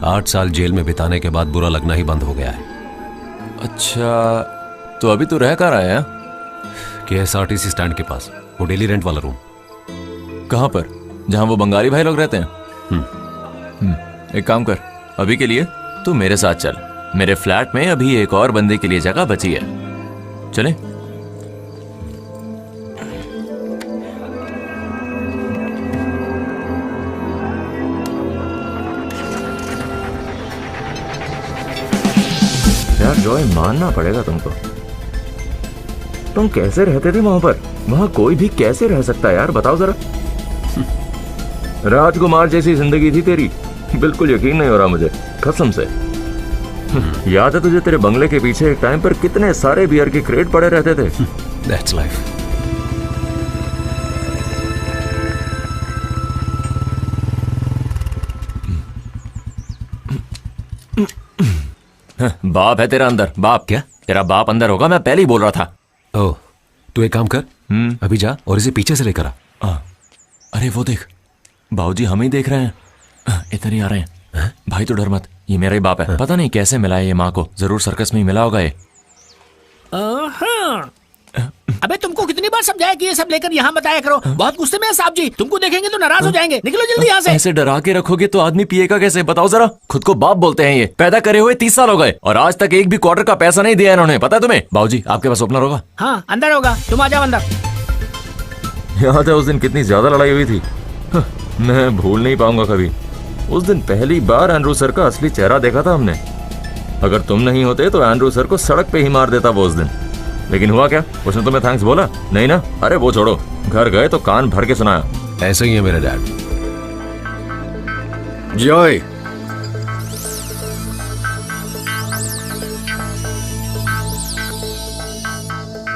S16: 8 साल जेल में बिताने के बाद बुरा लगना ही बंद हो गया है।
S4: अच्छा, तो अभी तू रह कर आया?
S16: KSRTC स्टैंड के पास, वो डेली रेंट वाला रूम।
S4: कहाँ पर? जहाँ वो बंगाली भाई लोग रहते हैं? एक काम कर, अभी के लिए तू मेरे साथ चल। मेरे फ्लैट में अभी एक और बंदे के लिए जगह बची है। चले? यार जॉय, मानना पड़ेगा तुमको। तुम कैसे रहते थे वहां पर? वहां कोई भी कैसे रह सकता है यार, बताओ जरा। राजकुमार जैसी जिंदगी थी तेरी। बिल्कुल यकीन नहीं हो रहा मुझे, कसम से। याद है तुझे, तेरे बंगले के पीछे एक टाइम पर कितने सारे बियर के क्रेट पड़े रहते थे।
S16: That's life.
S4: बाप है तेरा अंदर? बाप? क्या तेरा बाप अंदर होगा? मैं पहले ही बोल रहा था।
S16: ओह, तू एक काम कर, अभी जा और इसे पीछे से लेकर आ।
S4: अरे वो देख, बाबूजी हमें ही देख रहे हैं। इधर ही आ रहे हैं। भाई तो डर मत, ये मेरा ही बाप है। पता नहीं कैसे मिला है ये माँ को, जरूर सर्कस में ही मिला होगा ये।
S6: अबे तुमको कितनी बार समझाया कि ये सब लेकर यहाँ मत आया करो। बहुत गुस्से में है साहब जी, तुमको देखेंगे तो नाराज हो जाएंगे। निकलो जल्दी यहाँ से।
S4: ऐसे डरा के रखोगे तो आदमी पिएगा कैसे, बताओ जरा। खुद को बाप बोलते हैं, ये पैदा करे हुए 30 साल हो गए और आज तक एक भी क्वार्टर का पैसा नहीं दिया इन्होंने। पता है तुम्हें? बाबूजी आपके पास ओपनर होगा?
S6: हाँ अंदर होगा, तुम आ जाओ अंदर।
S4: याद है उस दिन कितनी ज्यादा लड़ाई हुई थी? मैं भूल नहीं पाऊंगा कभी। उस दिन पहली बार एंड्रू सर का असली चेहरा देखा था हमने। अगर तुम नहीं होते तो एंड्रू सर को सड़क पे ही मार देता वो उस दिन। लेकिन हुआ क्या? उसने तुम्हें थैंक्स बोला? नहीं ना? अरे वो छोड़ो, घर गए तो कान भर के सुनाया।
S16: ऐसे ही है मेरे डैड।
S1: जॉय,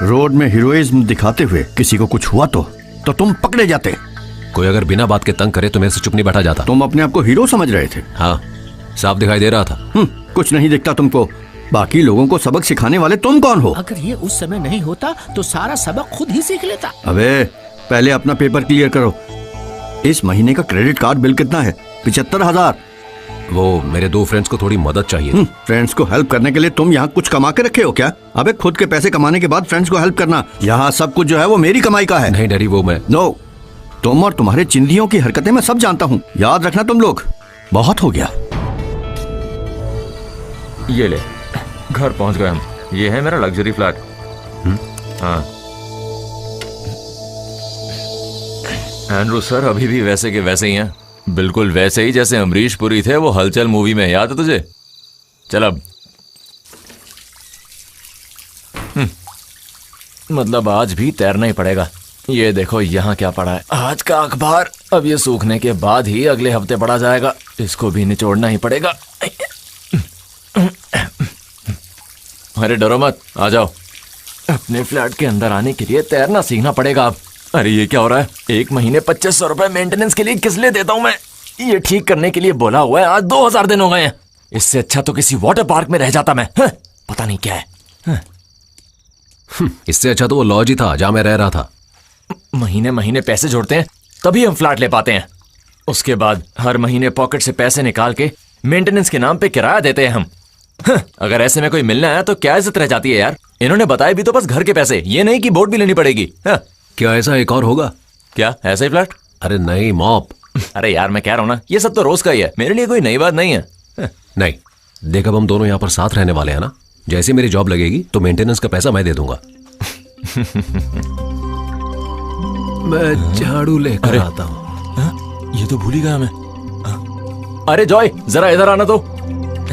S1: रोड में हीरोइज्म दिखाते हुए किसी को कुछ हुआ तो तुम पकड़े जाते।
S16: कोई अगर बिना बात के तंग करे तो मेरे से चुप नहीं बैठा जाता।
S1: तुम अपने आप को हीरो समझ रहे थे?
S16: हाँ, साफ दिखाई दे रहा था।
S1: कुछ नहीं दिखता तुमको। बाकी लोगों को सबक सिखाने वाले तुम कौन हो?
S6: अगर ये उस समय नहीं होता तो सारा सबक खुद ही सीख लेता।
S1: अबे पहले अपना पेपर क्लियर करो। इस महीने का क्रेडिट कार्ड बिल कितना है? 75,000।
S16: वो मेरे 2 फ्रेंड्स को थोड़ी मदद चाहिए।
S1: फ्रेंड्स को हेल्प करने के लिए तुम यहाँ कुछ कमा के रखे हो क्या? अबे खुद के पैसे कमाने के बाद फ्रेंड्स को हेल्प करना, यहाँ सब कुछ जो है वो मेरी कमाई का है।
S16: नहीं डैडी, वो मैं
S1: नो, तुम और तुम्हारे चिंदियों की हरकतें मैं सब जानता हूँ। याद रखना तुम लोग, बहुत हो गया।
S4: ये ले, घर पहुंच गए हम। ये है मेरा लग्जरी फ्लैट। हाँ एंड्रू सर अभी भी वैसे के वैसे ही हैं, बिल्कुल वैसे ही जैसे अमरीश पुरी थे वो हलचल मूवी में। याद है तुझे? चल अब मतलब आज भी तैरना ही पड़ेगा। ये देखो यहाँ क्या पड़ा है, आज का अखबार। अब ये सूखने के बाद ही अगले हफ्ते पढ़ा जाएगा, इसको भी निचोड़ना ही पड़ेगा। अरे डरो मत, आ जाओ। अपने फ्लैट के अंदर आने के लिए तैरना सीखना पड़ेगा अब। अरे ये क्या हो रहा है? 1 महीने 2500 रुपए मेंटेनेंस के लिए किस लिए देता हूँ मैं? ये ठीक करने के लिए बोला हुआ है, आज 2000 दिन हो गए हैं। इससे अच्छा तो किसी वाटर पार्क में रह जाता मैं। पता नहीं क्या है।
S16: इससे अच्छा तो वो लॉज ही था जहां मैं रह रहा था।
S4: महीने महीने पैसे जोड़ते हैं तभी हम फ्लैट ले पाते हैं। उसके बाद हर महीने पॉकेट से पैसे निकाल के मेंटेनेंस के नाम पे किराया देते हैं हम। अगर ऐसे में कोई मिलने आया तो क्या इज्जत रह जाती है यार। इन्होंने बताया भी तो बस घर के पैसे, ये नहीं कि बोर्ड भी लेनी पड़ेगी।
S16: क्या ऐसा एक और होगा?
S4: क्या ऐसा ही फ्लैट?
S16: अरे नहीं मॉप।
S4: अरे यार मैं कह रहा हूँ ना, ये सब तो रोज का ही है, मेरे लिए कोई नई बात नहीं है।
S16: नहीं देख, अब हम दोनों यहाँ पर साथ रहने वाले हैं ना। जैसे मेरी जॉब लगेगी तो मेंटेनेंस का पैसा मैं दे दूंगा। मैं झाड़ू लेकर आता हूँ।
S4: ये तो भूल ही गया मैं। अरे जॉय जरा इधर आना तो।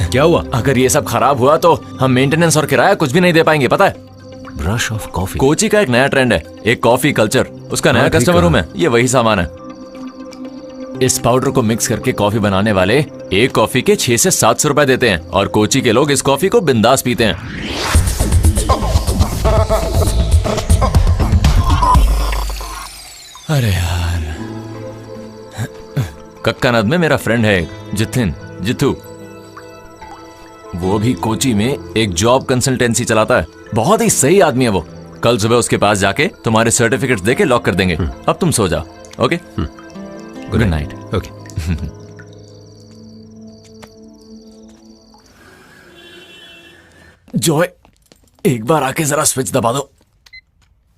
S16: क्या हुआ?
S4: अगर ये सब खराब हुआ तो हम मेंटेनेंस और किराया कुछ भी नहीं दे पाएंगे, पता है?
S16: ब्रश ऑफ कॉफी
S4: कोची का एक नया ट्रेंड है, एक कॉफी कल्चर। उसका नया कस्टमर हूं मैं। ये वही सामान है। इस पाउडर को मिक्स करके कॉफी बनाने वाले एक कॉफी के 600 से 700 रुपए देते हैं और कोची के लोग इस कॉफी को बिंदास पीते हैं। अरे यार, कक्कानद में मेरा फ्रेंड है जिथू। वो भी कोची में एक जॉब कंसल्टेंसी चलाता है। बहुत ही सही आदमी है वो। कल सुबह उसके पास जाके तुम्हारे सर्टिफिकेट्स देके लॉक कर देंगे। अब तुम सो जाओ। Okay, good night.
S16: Okay.
S4: Joy एक बार आके जरा स्विच दबा दो।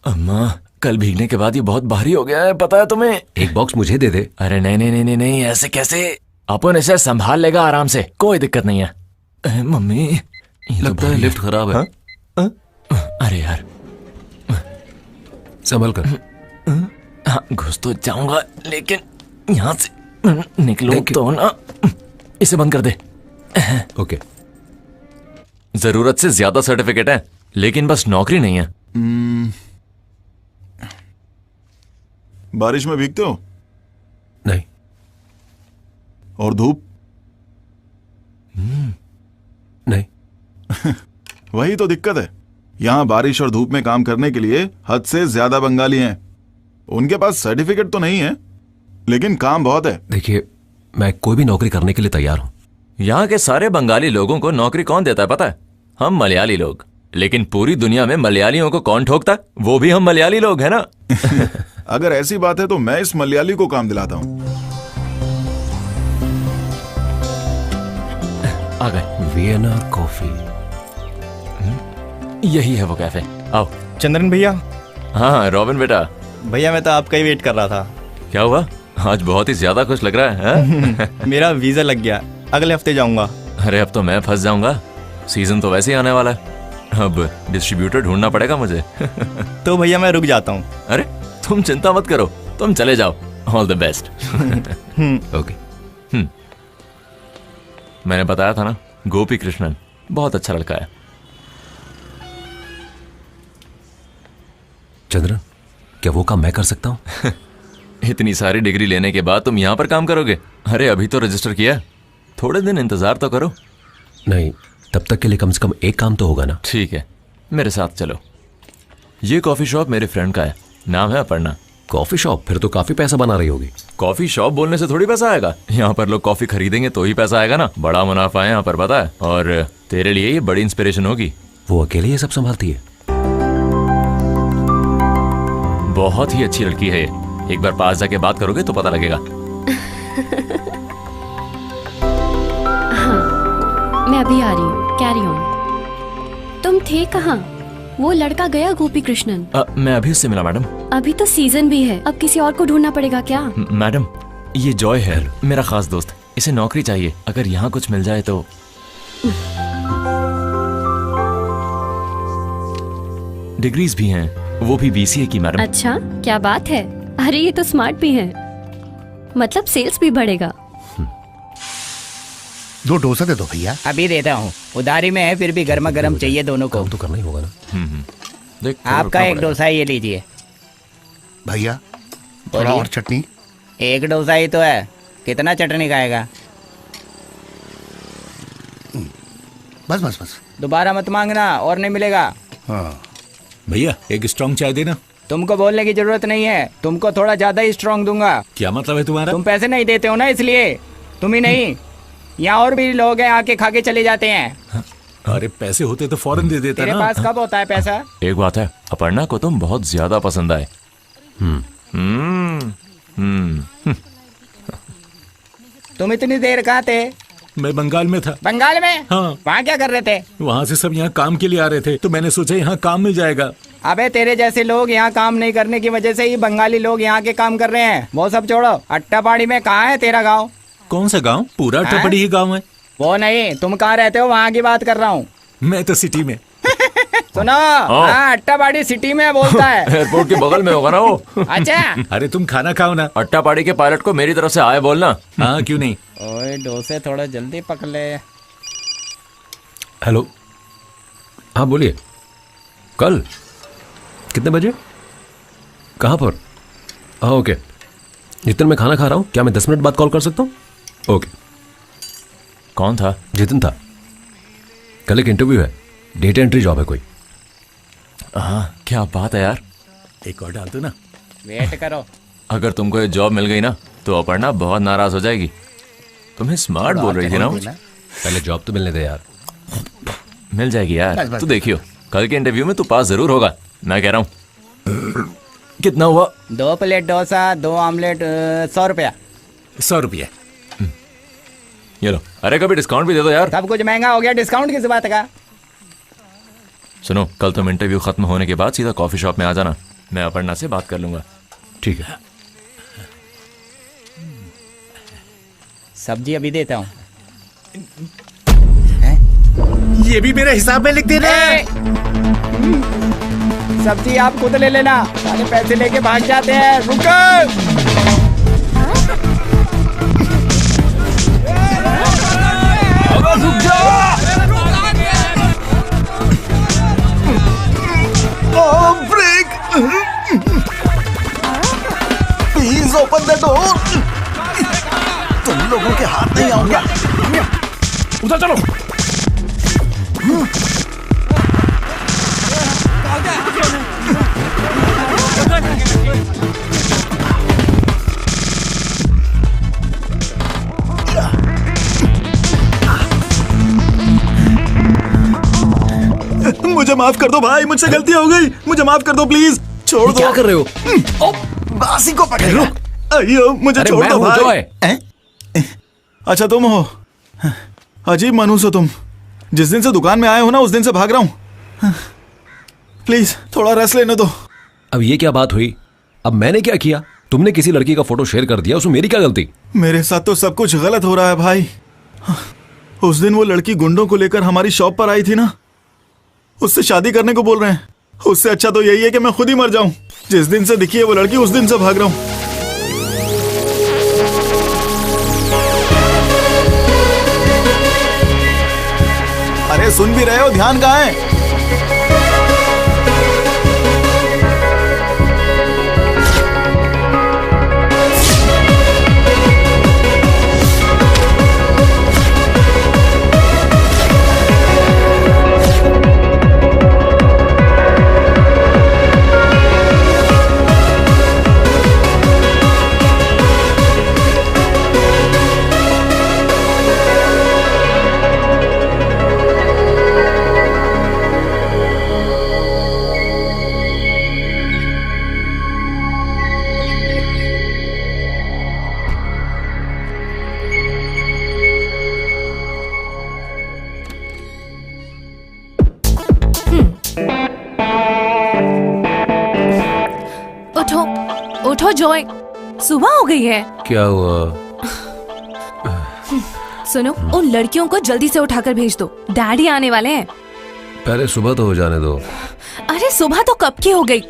S4: अम्मा कल भीगने के बाद ये बहुत भारी हो गया है, पता है तुम्हें?
S16: एक बॉक्स मुझे दे दे।
S4: अरे नहीं, ऐसे कैसे? अपन इसे संभाल लेगा आराम से, कोई दिक्कत नहीं है। मम्मी
S16: लगता है लिफ्ट खराब है।
S4: अरे यार
S16: संभल कर।
S4: हाँ घुस तो जाऊंगा लेकिन यहाँ से निकलो तो ना। इसे बंद कर दे।
S16: ओके।
S4: जरूरत से ज्यादा सर्टिफिकेट है लेकिन बस नौकरी नहीं है।
S14: बारिश में भीगते हो?
S16: नहीं।
S14: और धूप?
S16: नहीं।
S14: वही तो दिक्कत है। यहाँ बारिश और धूप में काम करने के लिए हद से ज्यादा बंगाली हैं। उनके पास सर्टिफिकेट तो नहीं है लेकिन काम बहुत है।
S16: देखिए मैं कोई भी नौकरी करने के लिए तैयार हूँ।
S4: यहाँ के सारे बंगाली लोगों को नौकरी कौन देता है पता है? हम मलयाली लोग। लेकिन पूरी दुनिया में मलयालियों को कौन ठोकता है? वो भी हम मलयाली लोग हैं ना।
S14: अगर ऐसी बात है तो मैं इस मलयाली को काम दिलाता हूँ।
S4: आ गए।
S16: Vienna coffee.
S4: यही है वो कैफे। आओ।
S17: चंद्रन भैया।
S4: हाँ रॉबिन बेटा।
S17: भैया मैं तो आपका ही वेट कर रहा था।
S4: क्या हुआ? आज बहुत ही ज्यादा खुश लग रहा है।
S17: मेरा वीजा लग गया, अगले हफ्ते जाऊंगा।
S4: अरे अब तो मैं फंस जाऊंगा, सीजन तो वैसे ही आने वाला है। अब डिस्ट्रीब्यूटर ढूंढना पड़ेगा मुझे।
S17: तो भैया मैं रुक जाता हूँ।
S4: अरे तुम चिंता मत करो, तुम चले जाओ। All the best.
S16: ओके।
S4: मैंने बताया था ना, गोपी कृष्णन बहुत अच्छा लड़का है।
S16: चंद्रन क्या वो काम मैं कर सकता हूँ?
S4: इतनी सारी डिग्री लेने के बाद तुम यहाँ पर काम करोगे? अरे अभी तो रजिस्टर किया, थोड़े दिन इंतजार तो करो।
S16: नहीं, तब तक के लिए कम से कम एक काम तो होगा ना।
S4: ठीक है, मेरे साथ चलो। ये कॉफी शॉप मेरे फ्रेंड का है, नाम है अपर्णा।
S16: Coffee shop? फिर तो काफी पैसा बना रही होगी।
S4: कॉफी शॉप बोलने से थोड़ी पैसा आएगा, यहाँ पर लोग कॉफी खरीदेंगे तो ही पैसा आएगा ना। बड़ा मुनाफा है यहाँ पर, पता है। और तेरे लिए ये बड़ी इंस्पिरेशन होगी।
S16: वो अकेले ये सब संभालती है?
S4: बहुत ही अच्छी लड़की है ये, एक बार पास जाके बात करोगे तो पता लगेगा।
S13: मैं अभी आ रही हूँ, कैरी ऑन। तुम थे कहाँ? वो लड़का गया गोपी कृष्णन?
S4: मैं अभी उससे मिला मैडम।
S13: अभी तो सीजन भी है, अब किसी और को ढूंढना पड़ेगा क्या?
S4: मैडम, ये जॉय है, मेरा खास दोस्त। इसे नौकरी चाहिए, अगर यहाँ कुछ मिल जाए तो। डिग्रीज भी हैं, वो भी BCA की मैडम।
S13: अच्छा, क्या बात है। अरे ये तो स्मार्ट भी है, मतलब सेल्स भी बढ़ेगा।
S3: 2 डोसा दे दो भैया।
S6: अभी देता हूँ, उधारी में है, फिर भी गर्मा गर्म चाहिए दोनों को।
S16: तो करना ही होगा ना।
S4: देख,
S6: आपका एक डोसा ये लीजिए
S3: भैया, थोड़ा और चटनी।
S6: एक डोसा ही तो है, कितना चटनी खाएगा?
S3: बस बस बस,
S6: दोबारा मत मांगना और नहीं मिलेगा।
S3: हाँ
S5: भैया एक स्ट्रॉन्ग चाय देना।
S6: तुमको बोलने की जरूरत नहीं है, तुमको थोड़ा ज्यादा ही स्ट्रॉन्ग दूंगा।
S5: क्या मतलब है तुम्हारा?
S6: तुम पैसे नहीं देते हो ना, इसलिए। तुम ही नहीं, यहाँ और भी लोग हैं, आके खा के चले जाते हैं।
S5: अरे पैसे होते तो फौरन दे देता
S6: तेरे
S5: ना।
S6: पास कब होता है पैसा?
S4: एक बात है, अपर्णा को तुम बहुत ज्यादा पसंद आए।
S6: तुम इतनी देर कहाँ थे?
S5: मैं बंगाल में था।
S6: बंगाल में?
S5: हाँ।
S6: वहाँ क्या कर रहे थे?
S5: वहाँ से सब यहाँ काम के लिए आ रहे थे, तो मैंने सोचा यहाँ काम मिल जाएगा।
S6: अबे तेरे जैसे लोग यहाँ काम नहीं करने की वजह से ही बंगाली लोग यहाँ के काम कर रहे हैं। वो सब छोड़ो, अट्टापाड़ी में कहाँ है तेरा गाँव?
S5: कौन सा गाँव? पूरा अट्टापाड़ी ही गाँव है।
S6: वो नहीं, तुम कहाँ रहते हो वहाँ की बात कर रहा हूँ।
S5: मैं तो सिटी में।
S6: सुनो, हाँ अट्टापाड़ी सिटी में बोलता है।
S4: एयरपोर्ट के बगल में होगा ना वो।
S6: अच्छा।
S5: अरे तुम खाना खाओ ना।
S4: अट्टापाड़ी के पायलट को मेरी तरफ से आए बोलना।
S5: हाँ क्यों नहीं।
S6: ओए डोसे थोड़ा जल्दी पक ले।
S16: हेलो, हाँ बोलिए। कल कितने बजे? कहाँ पर? हाँ ओके। जितन मैं खाना खा रहा हूँ, क्या मैं 10 मिनट बाद कॉल कर सकता हूँ? ओके।
S4: कौन था?
S16: जितिन था। कल एक इंटरव्यू है, डेटा एंट्री जॉब है कोई।
S4: हाँ क्या बात है यार।
S5: एक और डाल दो ना।
S6: वेट करो।
S4: अगर तुमको ये जॉब मिल गई ना तो अपर्णा बहुत नाराज हो जाएगी। तुम्हें स्मार्ट बोल रही थी ना।
S16: पहले जॉब तो मिलने दे यार।
S4: मिल जाएगी यार, तू देखियो कल के इंटरव्यू में तू पास जरूर होगा, मैं कह रहा हूँ। कितना हुआ?
S6: 2 प्लेट डोसा, 2 ऑमलेट, 100 रुपया।
S5: 100 रुपया।
S4: ये लो। अरे कभी डिस्काउंट भी दे दो यार।
S6: सब कुछ महंगा हो गया, डिस्काउंट किस बात का?
S4: सुनो, कल तुम इंटरव्यू खत्म होने के बाद सीधा कॉफी शॉप में आ जाना, मैं अपर्णा से बात कर लूंगा।
S16: ठीक है।
S6: सब्जी अभी देता हूँ।
S5: ये भी मेरे हिसाब में लिख देना।
S6: सब्जी आप खुद ले लेना, सारे पैसे लेके भाग जाते हैं। रुको।
S12: रुक जाओ।
S14: Break. Please open the door. तुम लोगों के हाथ नहीं आऊंगा।
S5: उधर चलो।
S14: मुझे माफ कर दो भाई, मुझसे गलती हो गई, मुझे माफ कर दो प्लीज। छोड़ दो।
S16: क्या कर रहे हो?
S14: बासी को पकड़ो। अयो मुझे छोड़ दो भाई। अच्छा तुम हो? अजीब मनुष्य हो तुम। जिस दिन से दुकान में आए हो ना, उस दिन से भाग रहा हूँ। प्लीज थोड़ा रेस्ट लेने दो।
S16: अब ये क्या बात हुई? अब मैंने क्या किया? तुमने किसी लड़की का फोटो शेयर कर दिया, उसमें मेरी क्या गलती?
S14: मेरे साथ तो सब कुछ गलत हो रहा है भाई। उस दिन वो लड़की गुंडों को लेकर हमारी शॉप पर आई थी ना, उससे शादी करने को बोल रहे हैं। उससे अच्छा तो यही है कि मैं खुद ही मर जाऊं। जिस दिन से दिखी है वो लड़की, उस दिन से भाग रहा हूं। अरे सुन भी रहे हो? ध्यान कहाँ है?
S2: उठो उठो जॉय, सुबह हो गई है।
S16: क्या हुआ?
S2: सुनो, उन लड़कियों को जल्दी से उठाकर भेज दो, डैडी आने वाले हैं।
S16: पहले सुबह तो हो जाने दो।
S2: अरे सुबह तो कब की हो गई।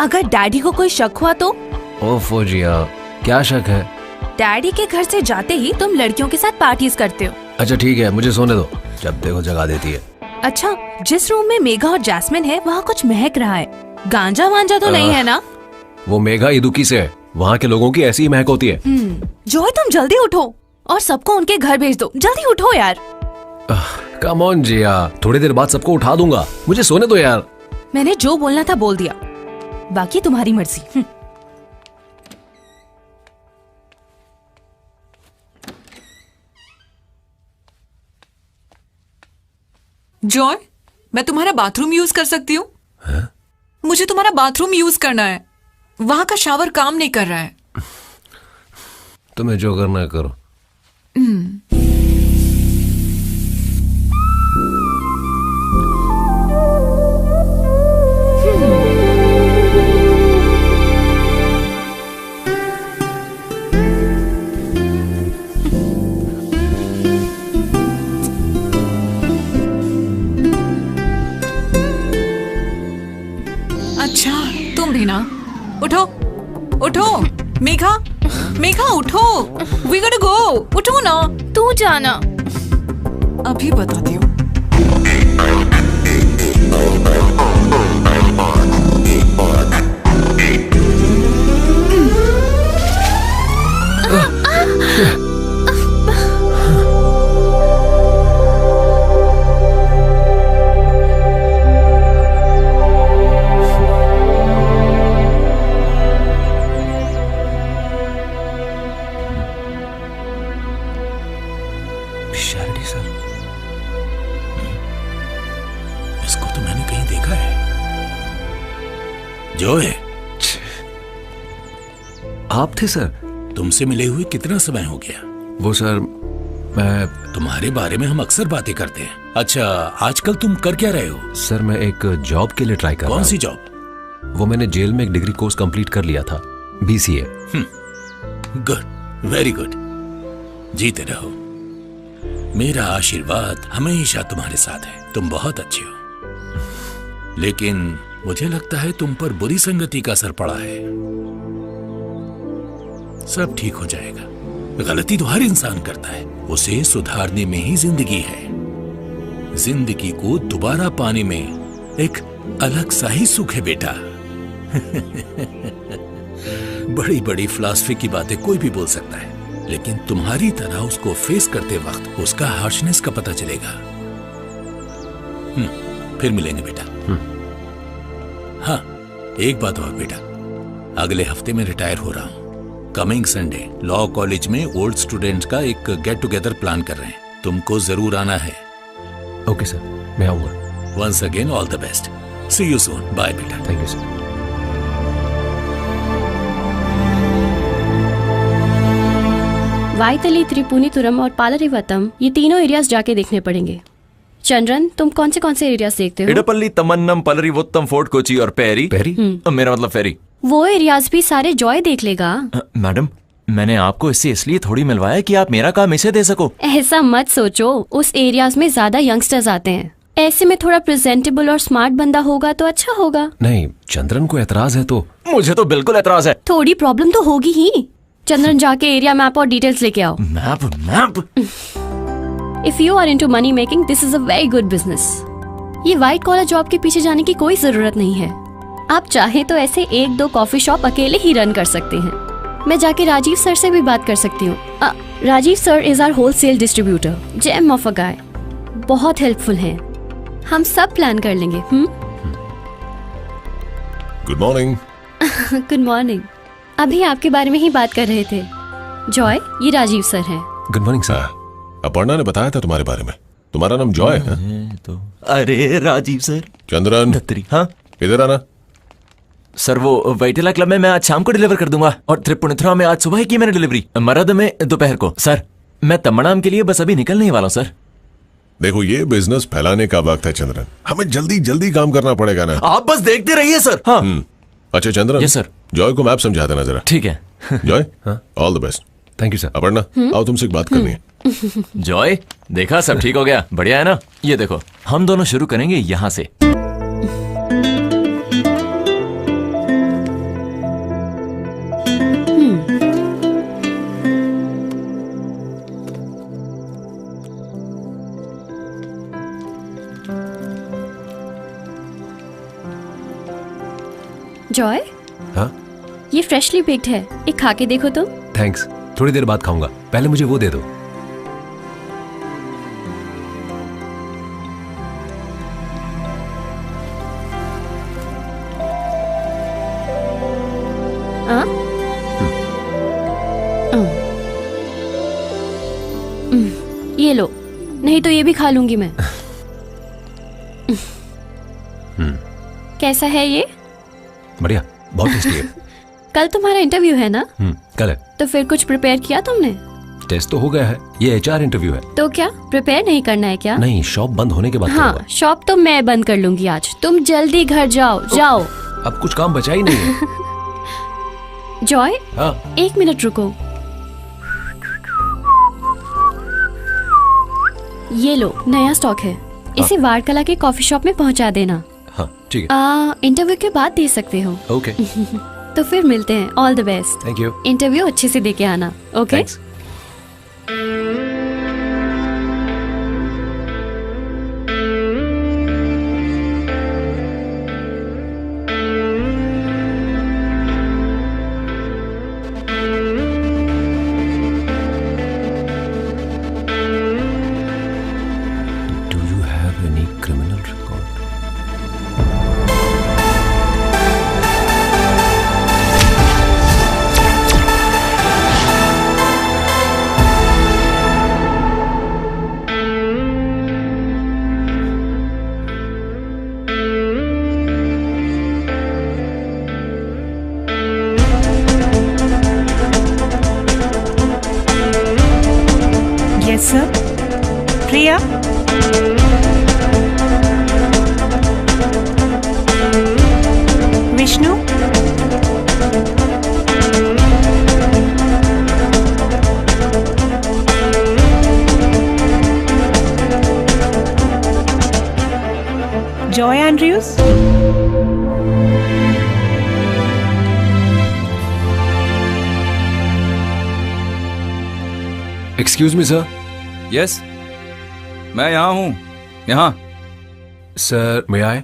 S2: अगर डैडी को कोई शक हुआ तो?
S16: ओफो जिया, क्या शक है?
S2: डैडी के घर से जाते ही तुम लड़कियों के साथ पार्टीज करते हो।
S16: अच्छा ठीक है, मुझे सोने दो, जब देखो जगा देती है।
S2: अच्छा, जिस रूम में मेघा और जैस्मिन है वहाँ कुछ महक रहा है, गांजा वांजा तो नहीं है ना?
S16: वो मेघा इदुकी से है, वहाँ के लोगों की ऐसी ही महक होती है।
S2: जॉय तुम जल्दी उठो और सबको उनके घर भेज दो, जल्दी उठो यार।
S16: कम ऑन जिया, थोड़ी देर बाद सबको उठा दूंगा, मुझे सोने दो यार।
S2: मैंने जो बोलना था बोल दिया, बाकी तुम्हारी मर्जी।
S18: जॉय, मैं तुम्हारा बाथरूम यूज कर सकती हूँ? मुझे तुम्हारा बाथरूम यूज करना है, वहां का शावर काम नहीं कर रहा है।
S16: तुम्हें जो करना है करो।
S18: अच्छा, तुम भी ना? उठो उठो, मेघा मेघा उठो, वी गोट गो, उठो ना।
S2: तू जाना।
S18: अभी बताती हूँ।
S5: इसको तो मैंने कहीं देखा है। जो है
S16: आप थे सर?
S5: तुमसे मिले हुए कितना समय हो गया?
S16: वो सर, मैं
S5: तुम्हारे बारे में हम अक्सर बातें करते हैं। अच्छा, आजकल तुम कर क्या रहे हो?
S16: सर मैं एक जॉब के लिए ट्राई कर रहा हूँ।
S5: कौन सी जॉब?
S16: वो मैंने जेल में एक डिग्री कोर्स कंप्लीट कर लिया था, BCA।
S5: गुड, वेरी गुड, जीते रहो। मेरा आशीर्वाद हमेशा तुम्हारे साथ है, तुम बहुत अच्छे हो। लेकिन मुझे लगता है तुम पर बुरी संगति का असर पड़ा है। सब ठीक हो जाएगा। गलती तो हर इंसान करता है, उसे सुधारने में ही जिंदगी है। जिंदगी को दोबारा पाने में एक अलग सा ही सुख है बेटा। बड़ी बड़ी फिलॉसफी की बातें कोई भी बोल सकता है, लेकिन तुम्हारी तरह उसको फेस करते वक्त उसका हार्शनेस का पता चलेगा। फिर मिलेंगे बेटा। हाँ, एक बात और बेटा, अगले हफ्ते में रिटायर हो रहा हूं। कमिंग संडे लॉ कॉलेज में ओल्ड स्टूडेंट्स का एक गेट टुगेदर प्लान कर रहे हैं, तुमको जरूर आना है।
S16: ओके सर, मैं आऊंगा।
S5: Once again all the best, see you soon, bye बेटा।
S16: Thank you sir.
S13: Vyttila, Tripunithura और पालरिवतम, ये तीनों एरियाज जाके देखने पड़ेंगे। चंद्रन, तुम कौन से एरियाज देखते हो?
S4: इडपल्ली, तमन्नम, पलरीवोत्तम, फोर्ट कोची और पेरी। मेरा मतलब फेरी।
S13: वो एरियाज भी सारे जॉय देख लेगा।
S4: मैडम, मैंने आपको इससे इसलिए थोड़ी मिलवाया कि आप मेरा काम इसे दे सको।
S13: ऐसा मत सोचो, उस एरियाज में ज्यादा यंगस्टर्स आते हैं। ऐसे में थोड़ा प्रेजेंटेबल और स्मार्ट बंदा होगा तो अच्छा होगा।
S16: नहीं, चंद्रन को एतराज है तो?
S4: मुझे तो बिल्कुल एतराज है।
S13: थोड़ी प्रॉब्लम तो होगी ही। चंद्रन, जाके एरिया मैप और डिटेल्स लेके आओ।
S4: Map?
S13: If you are into money making, this is a very good business. ये व्हाइट कॉलर जॉब के पीछे जाने की कोई जरूरत नहीं है। आप चाहे तो ऐसे 1-2 कॉफी शॉप अकेले ही रन कर सकते हैं। मैं जाके राजीव सर से भी बात कर सकती हूँ। Rajeev sir is our wholesale distributor, gem of a guy, बहुत हेल्पफुल हैं। हम सब प्लान कर लेंगे।
S19: Good morning.
S13: Good morning. अभी आपके बारे में ही बात कर रहे थे। जॉय, ये राजीव सर हैं।
S16: Good morning sir.
S19: अपर्णा ने बताया था तुम्हारे बारे में। तुम्हारा नाम जॉय है?
S4: तो अरे राजीव सर।
S19: चंद्रन,
S4: हाँ
S19: इधर आना।
S4: सर, वो वैटेला क्लब में मैं आज शाम को डिलीवर कर दूंगा, और त्रिपुनिथुरा में आज सुबह ही की मैंने डिलीवरी, मरद में दोपहर को। सर, मैं तमन्नाम के लिए बस अभी निकलने ही वाला हूँ सर।
S19: देखो, ये बिजनेस फैलाने का वक्त है चंद्रन, हमें जल्दी जल्दी काम करना पड़ेगा ना।
S4: आप बस देखते रहिए सर। हाँ।
S19: अच्छा चंद्रन।
S4: Yes sir.
S19: जॉय को मैप समझा देना जरा।
S4: ठीक है।
S19: Joy, all the best.
S16: Thank you sir.
S19: Aparna, आओ तुमसे एक बात करनी है।
S4: जॉय, देखा सब ठीक हो गया, बढ़िया है ना? ये देखो, हम दोनों शुरू करेंगे यहाँ से।
S20: जॉय,
S16: हाँ
S20: ये फ्रेशली बेक्ड है, एक खा के देखो तुम।
S16: थैंक्स, थोड़ी देर बाद खाऊंगा, पहले मुझे वो दे दो।
S20: ये लो, नहीं तो ये भी खा लूंगी मैं। कैसा है ये?
S16: बढ़िया, बहुत टेस्टी है।
S20: कल तुम्हारा इंटरव्यू है ना?
S16: कल है।
S20: तो फिर कुछ प्रिपेयर किया तुमने?
S16: टेस्ट तो हो गया है, ये HR इंटरव्यू है।
S20: तो क्या प्रिपेयर नहीं करना है क्या?
S16: नहीं, शॉप बंद होने के बाद
S20: हाँ, शॉप तो मैं बंद कर लूंगी आज। तुम जल्दी घर जाओ, जाओ।
S16: अब कुछ काम बचा ही नहीं है।
S20: जॉय,
S16: हाँ?
S20: 1 मिनट रुको। ये लो, नया स्टॉक है, इसे वाड़कला के कॉफी शॉप में पहुंचा देना।
S16: हाँ, ठीक है।
S20: इंटरव्यू के बाद दे सकते हो।
S16: ओके।
S20: तो फिर मिलते हैं, all the best.
S16: Thank you.
S20: Interview अच्छे से दे के आना, okay?
S16: Do you have any criminal record?
S15: Yes sir. Priya, Vishnu, Joy Andrews,
S16: excuse me sir.
S8: Yes, मैं यहाँ हूँ, यहाँ।
S16: Sir, may I?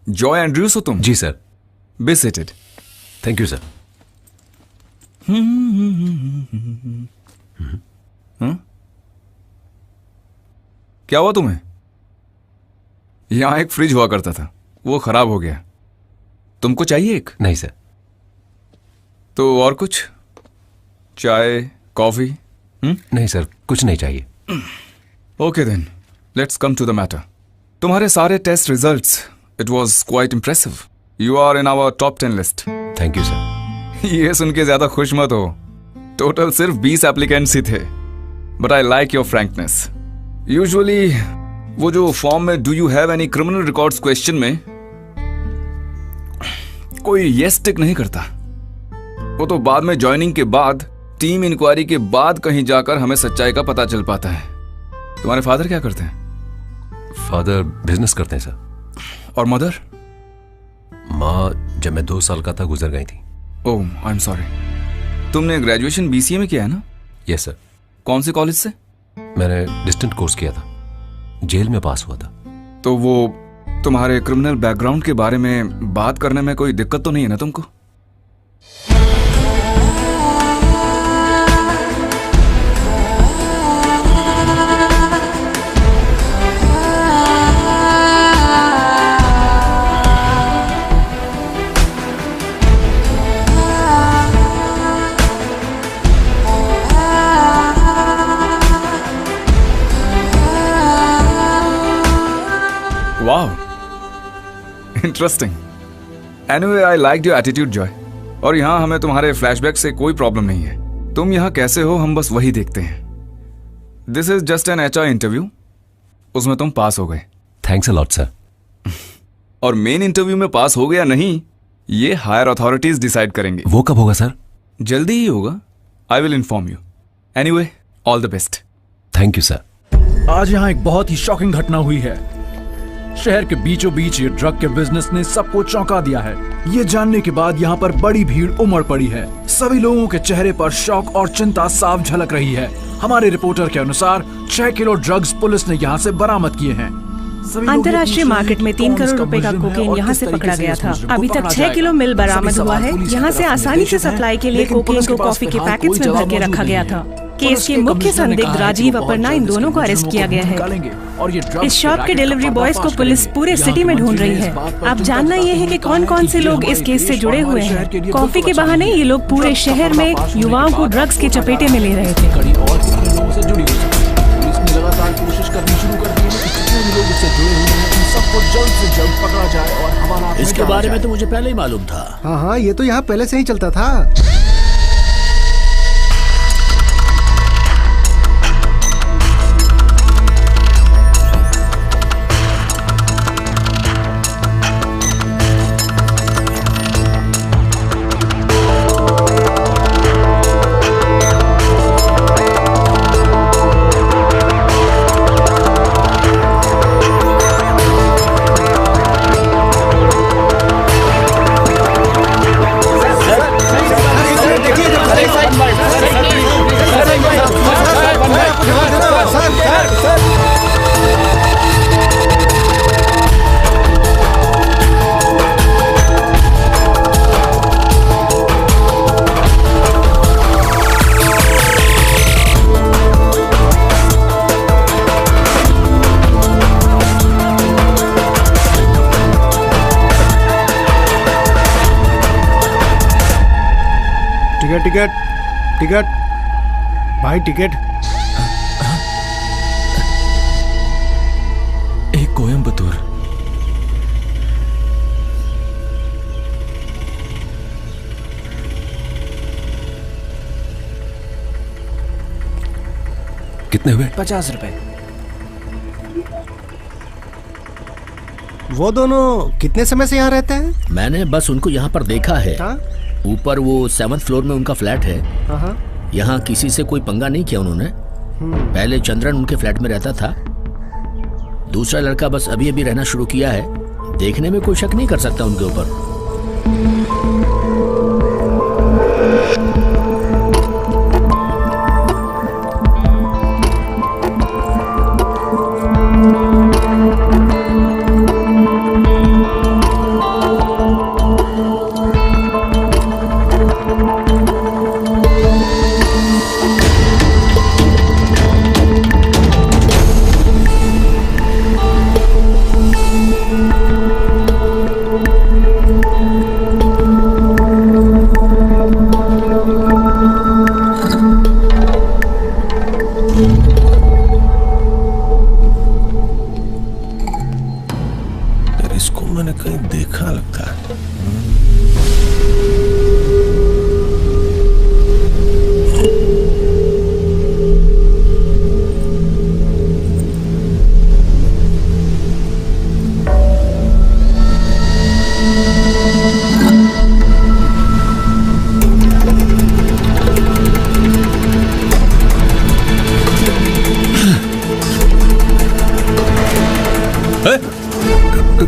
S8: Joy Andrews हो तुम?
S16: जी सर।
S8: Be seated.
S16: Thank you sir.
S8: क्या हुआ तुम्हें? यहाँ एक फ्रिज हुआ करता था, वो खराब हो गया। तुमको चाहिए एक?
S16: नहीं सर।
S8: तो और कुछ? चाय, कॉफी?
S16: नहीं सर, कुछ नहीं चाहिए।
S8: Okay then, let's come to the matter. तुम्हारे सारे test results, it was quite impressive. You are in our top 10 list.
S16: Thank you sir.
S8: ये सुन के ज्यादा खुश मत हो, टोटल सिर्फ 20 एप्लीकेंट्स ही थे। But I like your frankness. Usually वो जो फॉर्म में do you have any criminal records question में कोई यस टिक नहीं करता। वो तो बाद में ज्वाइनिंग के बाद, टीम इंक्वायरी के बाद कहीं जाकर हमें सच्चाई का पता चल पाता है। तुम्हारे फादर क्या करते हैं?
S16: फादर बिजनेस करते हैं सर।
S8: और मदर?
S16: माँ जब मैं 2 साल का था गुजर गई थी।
S8: ओह, आई एम सॉरी। तुमने ग्रेजुएशन BCA में किया है ना?
S16: Yes sir.
S8: कौन से कॉलेज से?
S16: मैंने डिस्टेंट कोर्स किया था, जेल में पास हुआ था।
S8: तो वो तुम्हारे क्रिमिनल बैकग्राउंड के बारे में बात करने में कोई दिक्कत तो नहीं है ना तुमको? वाह, interesting. Anyway, I like your attitude Joy. और यहाँ हमें तुम्हारे फ्लैशबैक से कोई प्रॉब्लम नहीं है। तुम यहाँ कैसे हो हम बस वही देखते हैं। This is just an HR interview, उसमें तुम पास हो गए।
S16: Thanks a lot sir.
S21: और मेन इंटरव्यू में पास हो गया नहीं, ये हायर अथॉरिटीज डिसाइड करेंगे।
S16: वो कब होगा सर?
S21: जल्दी ही होगा। I will inform you. Anyway, all the best.
S16: Thank you sir.
S8: आज यहाँ एक बहुत ही शॉकिंग घटना हुई है। शहर के बीचों बीच ये ड्रग के बिजनेस ने सबको चौंका दिया है। ये जानने के बाद यहाँ पर बड़ी भीड़ उमड़ पड़ी है। सभी लोगों के चेहरे पर शौक और चिंता साफ झलक रही है। हमारे रिपोर्टर के अनुसार 6 किलो ड्रग्स पुलिस ने यहाँ से बरामद किए हैं।
S15: अंतर्राष्ट्रीय मार्केट में 3 करोड़ रुपए का कोकेन यहाँ से पकड़ा गया था। अभी तक 6 किलो मिल बरामद हुआ है। यहाँ से आसानी से सप्लाई के लिए कोकेन को कॉफी के पैकेट्स में भर के रखा गया था। केस के मुख्य संदिग्ध राजीव अपर्णा इन दोनों को अरेस्ट किया गया है। इस शॉप के डिलीवरी बॉयज को पुलिस पूरे सिटी में ढूंढ रही है। अब जानना ये है कि कौन कौन से लोग इस केस से जुड़े हुए हैं। कॉफी के बहाने ये लोग पूरे शहर में युवाओं को ड्रग्स के चपेटे में ले रहे थे।
S6: इसके बारे में तो मुझे पहले ही मालूम था।
S9: हाँ हाँ, ये तो यहाँ पहले से ही चलता था। टिकट टिकट भाई, टिकट।
S4: एक कोयम्बतूर।
S16: कितने हुए?
S6: 50 रुपए।
S9: वो दोनों कितने समय से यहाँ रहते हैं?
S6: मैंने बस उनको यहाँ पर देखा है। ऊपर वो 7th फ्लोर में उनका फ्लैट है। यहाँ किसी से कोई पंगा नहीं किया उन्होंने। पहले चंद्रन उनके फ्लैट में रहता था। दूसरा लड़का बस अभी अभी रहना शुरू किया है। देखने में कोई शक नहीं कर सकता उनके ऊपर।
S19: इसको मैंने कहीं देखा लगता है।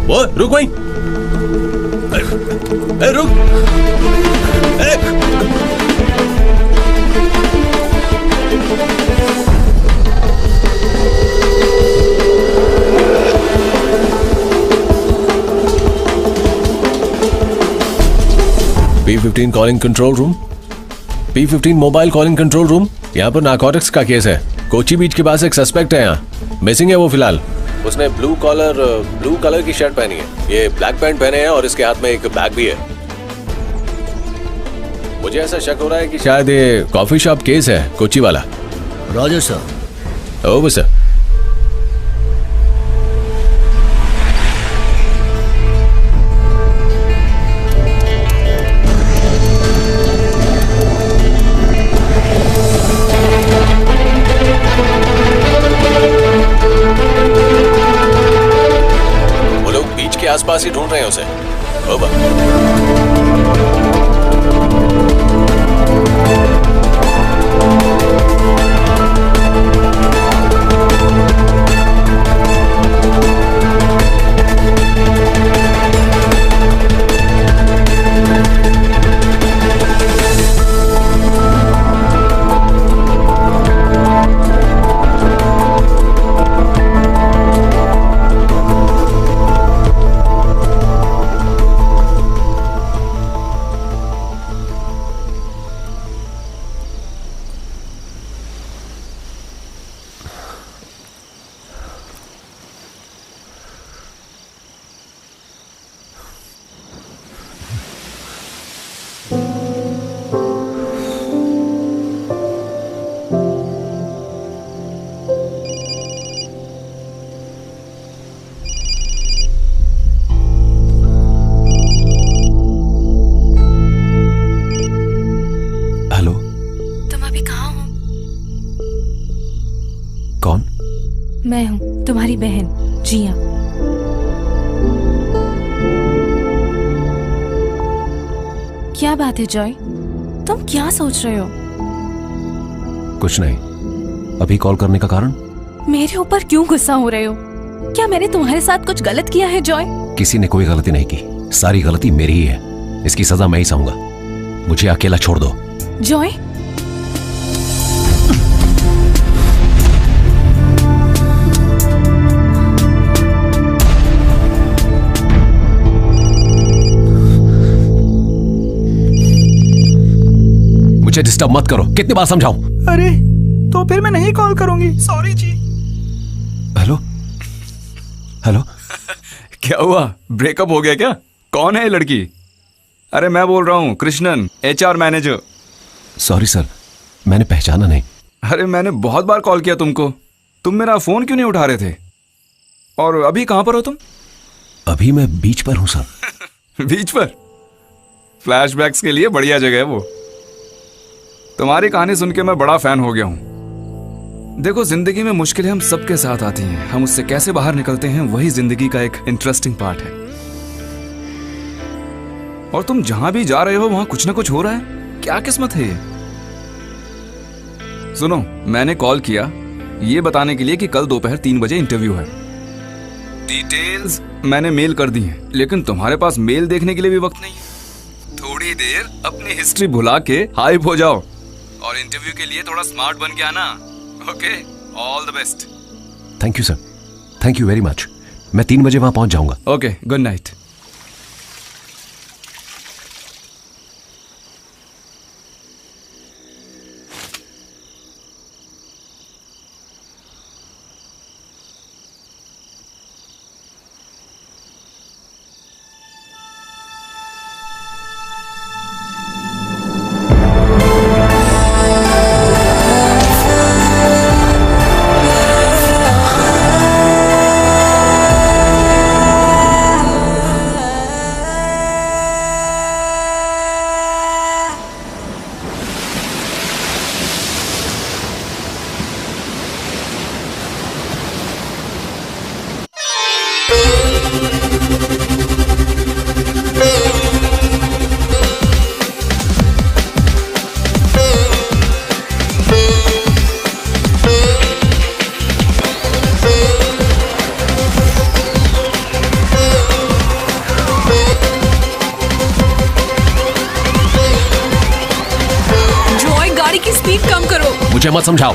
S16: वो रुक वहीं। रुक। P15 calling control room. P15 mobile calling control room. यहाँ पर नारकोटिक्स का केस है। कोची बीच के पास एक सस्पेक्ट है, यहाँ मिसिंग है वो फिलहाल। उसने ब्लू कलर की शर्ट पहनी है, ये ब्लैक पैंट पहने हैं और इसके हाथ में एक बैग भी है। मुझे ऐसा शक हो रहा है कि शायद ये कॉफी शॉप केस है, कोची वाला।
S6: Roger sir.
S16: Over sir.
S19: के आसपास ही ढूंढ रहे हैं उसे। ओवर।
S2: मैं हूँ तुम्हारी बहन जिया। क्या बात है जॉय, तुम क्या सोच रहे हो?
S16: कुछ नहीं। अभी कॉल करने का कारण?
S2: मेरे ऊपर क्यों गुस्सा हो रहे हो? क्या मैंने तुम्हारे साथ कुछ गलत किया है जॉय?
S16: किसी ने कोई गलती नहीं की, सारी गलती मेरी ही है। इसकी सजा मैं ही सहूंगा। मुझे अकेला छोड़ दो।
S2: जॉय,
S16: मुझे डिस्टर्ब मत करो। कितनी बार समझाऊं?
S14: अरे तो फिर मैं नहीं कॉल करूंगी। सॉरी जी।
S16: Hello hello.
S21: क्या हुआ, ब्रेकअप हो गया क्या? कौन है ये लड़की? अरे मैं बोल रहा हूँ Krishnan, HR manager.
S16: Sorry sir, मैंने पहचाना नहीं।
S21: अरे मैंने बहुत बार कॉल किया तुमको, तुम मेरा फोन क्यों नहीं उठा रहे थे? और अभी कहां पर हो तुम?
S16: अभी मैं बीच पर हूं सर।
S21: बीच पर? फ्लैशबैक्स के लिए बढ़िया जगह है वो। तुम्हारी कहानी सुन के मैं बड़ा फैन हो गया हूं। देखो, जिंदगी में मुश्किलें हम सबके साथ आती हैं, हम उससे कैसे बाहर निकलते हैं वही जिंदगी का एक इंटरेस्टिंग पार्ट है। और तुम जहां भी जा रहे हो वहां कुछ ना कुछ हो रहा है। क्या किस्मत है ये। सुनो, मैंने कॉल किया ये बताने के लिए कि कल दोपहर 3 बजे इंटरव्यू है। डिटेल्स मैंने मेल कर दी हैं, लेकिन तुम्हारे पास मेल देखने के लिए भी वक्त नहीं है। थोड़ी देर अपनी हिस्ट्री भुला के हाइप हो जाओ और इंटरव्यू के लिए थोड़ा स्मार्ट बन के आना। Okay, all the best.
S16: Thank you sir, thank you very much. मैं 3 बजे वहां पहुंच जाऊंगा।
S21: Okay, good night.
S16: मुझे मत समझाओ।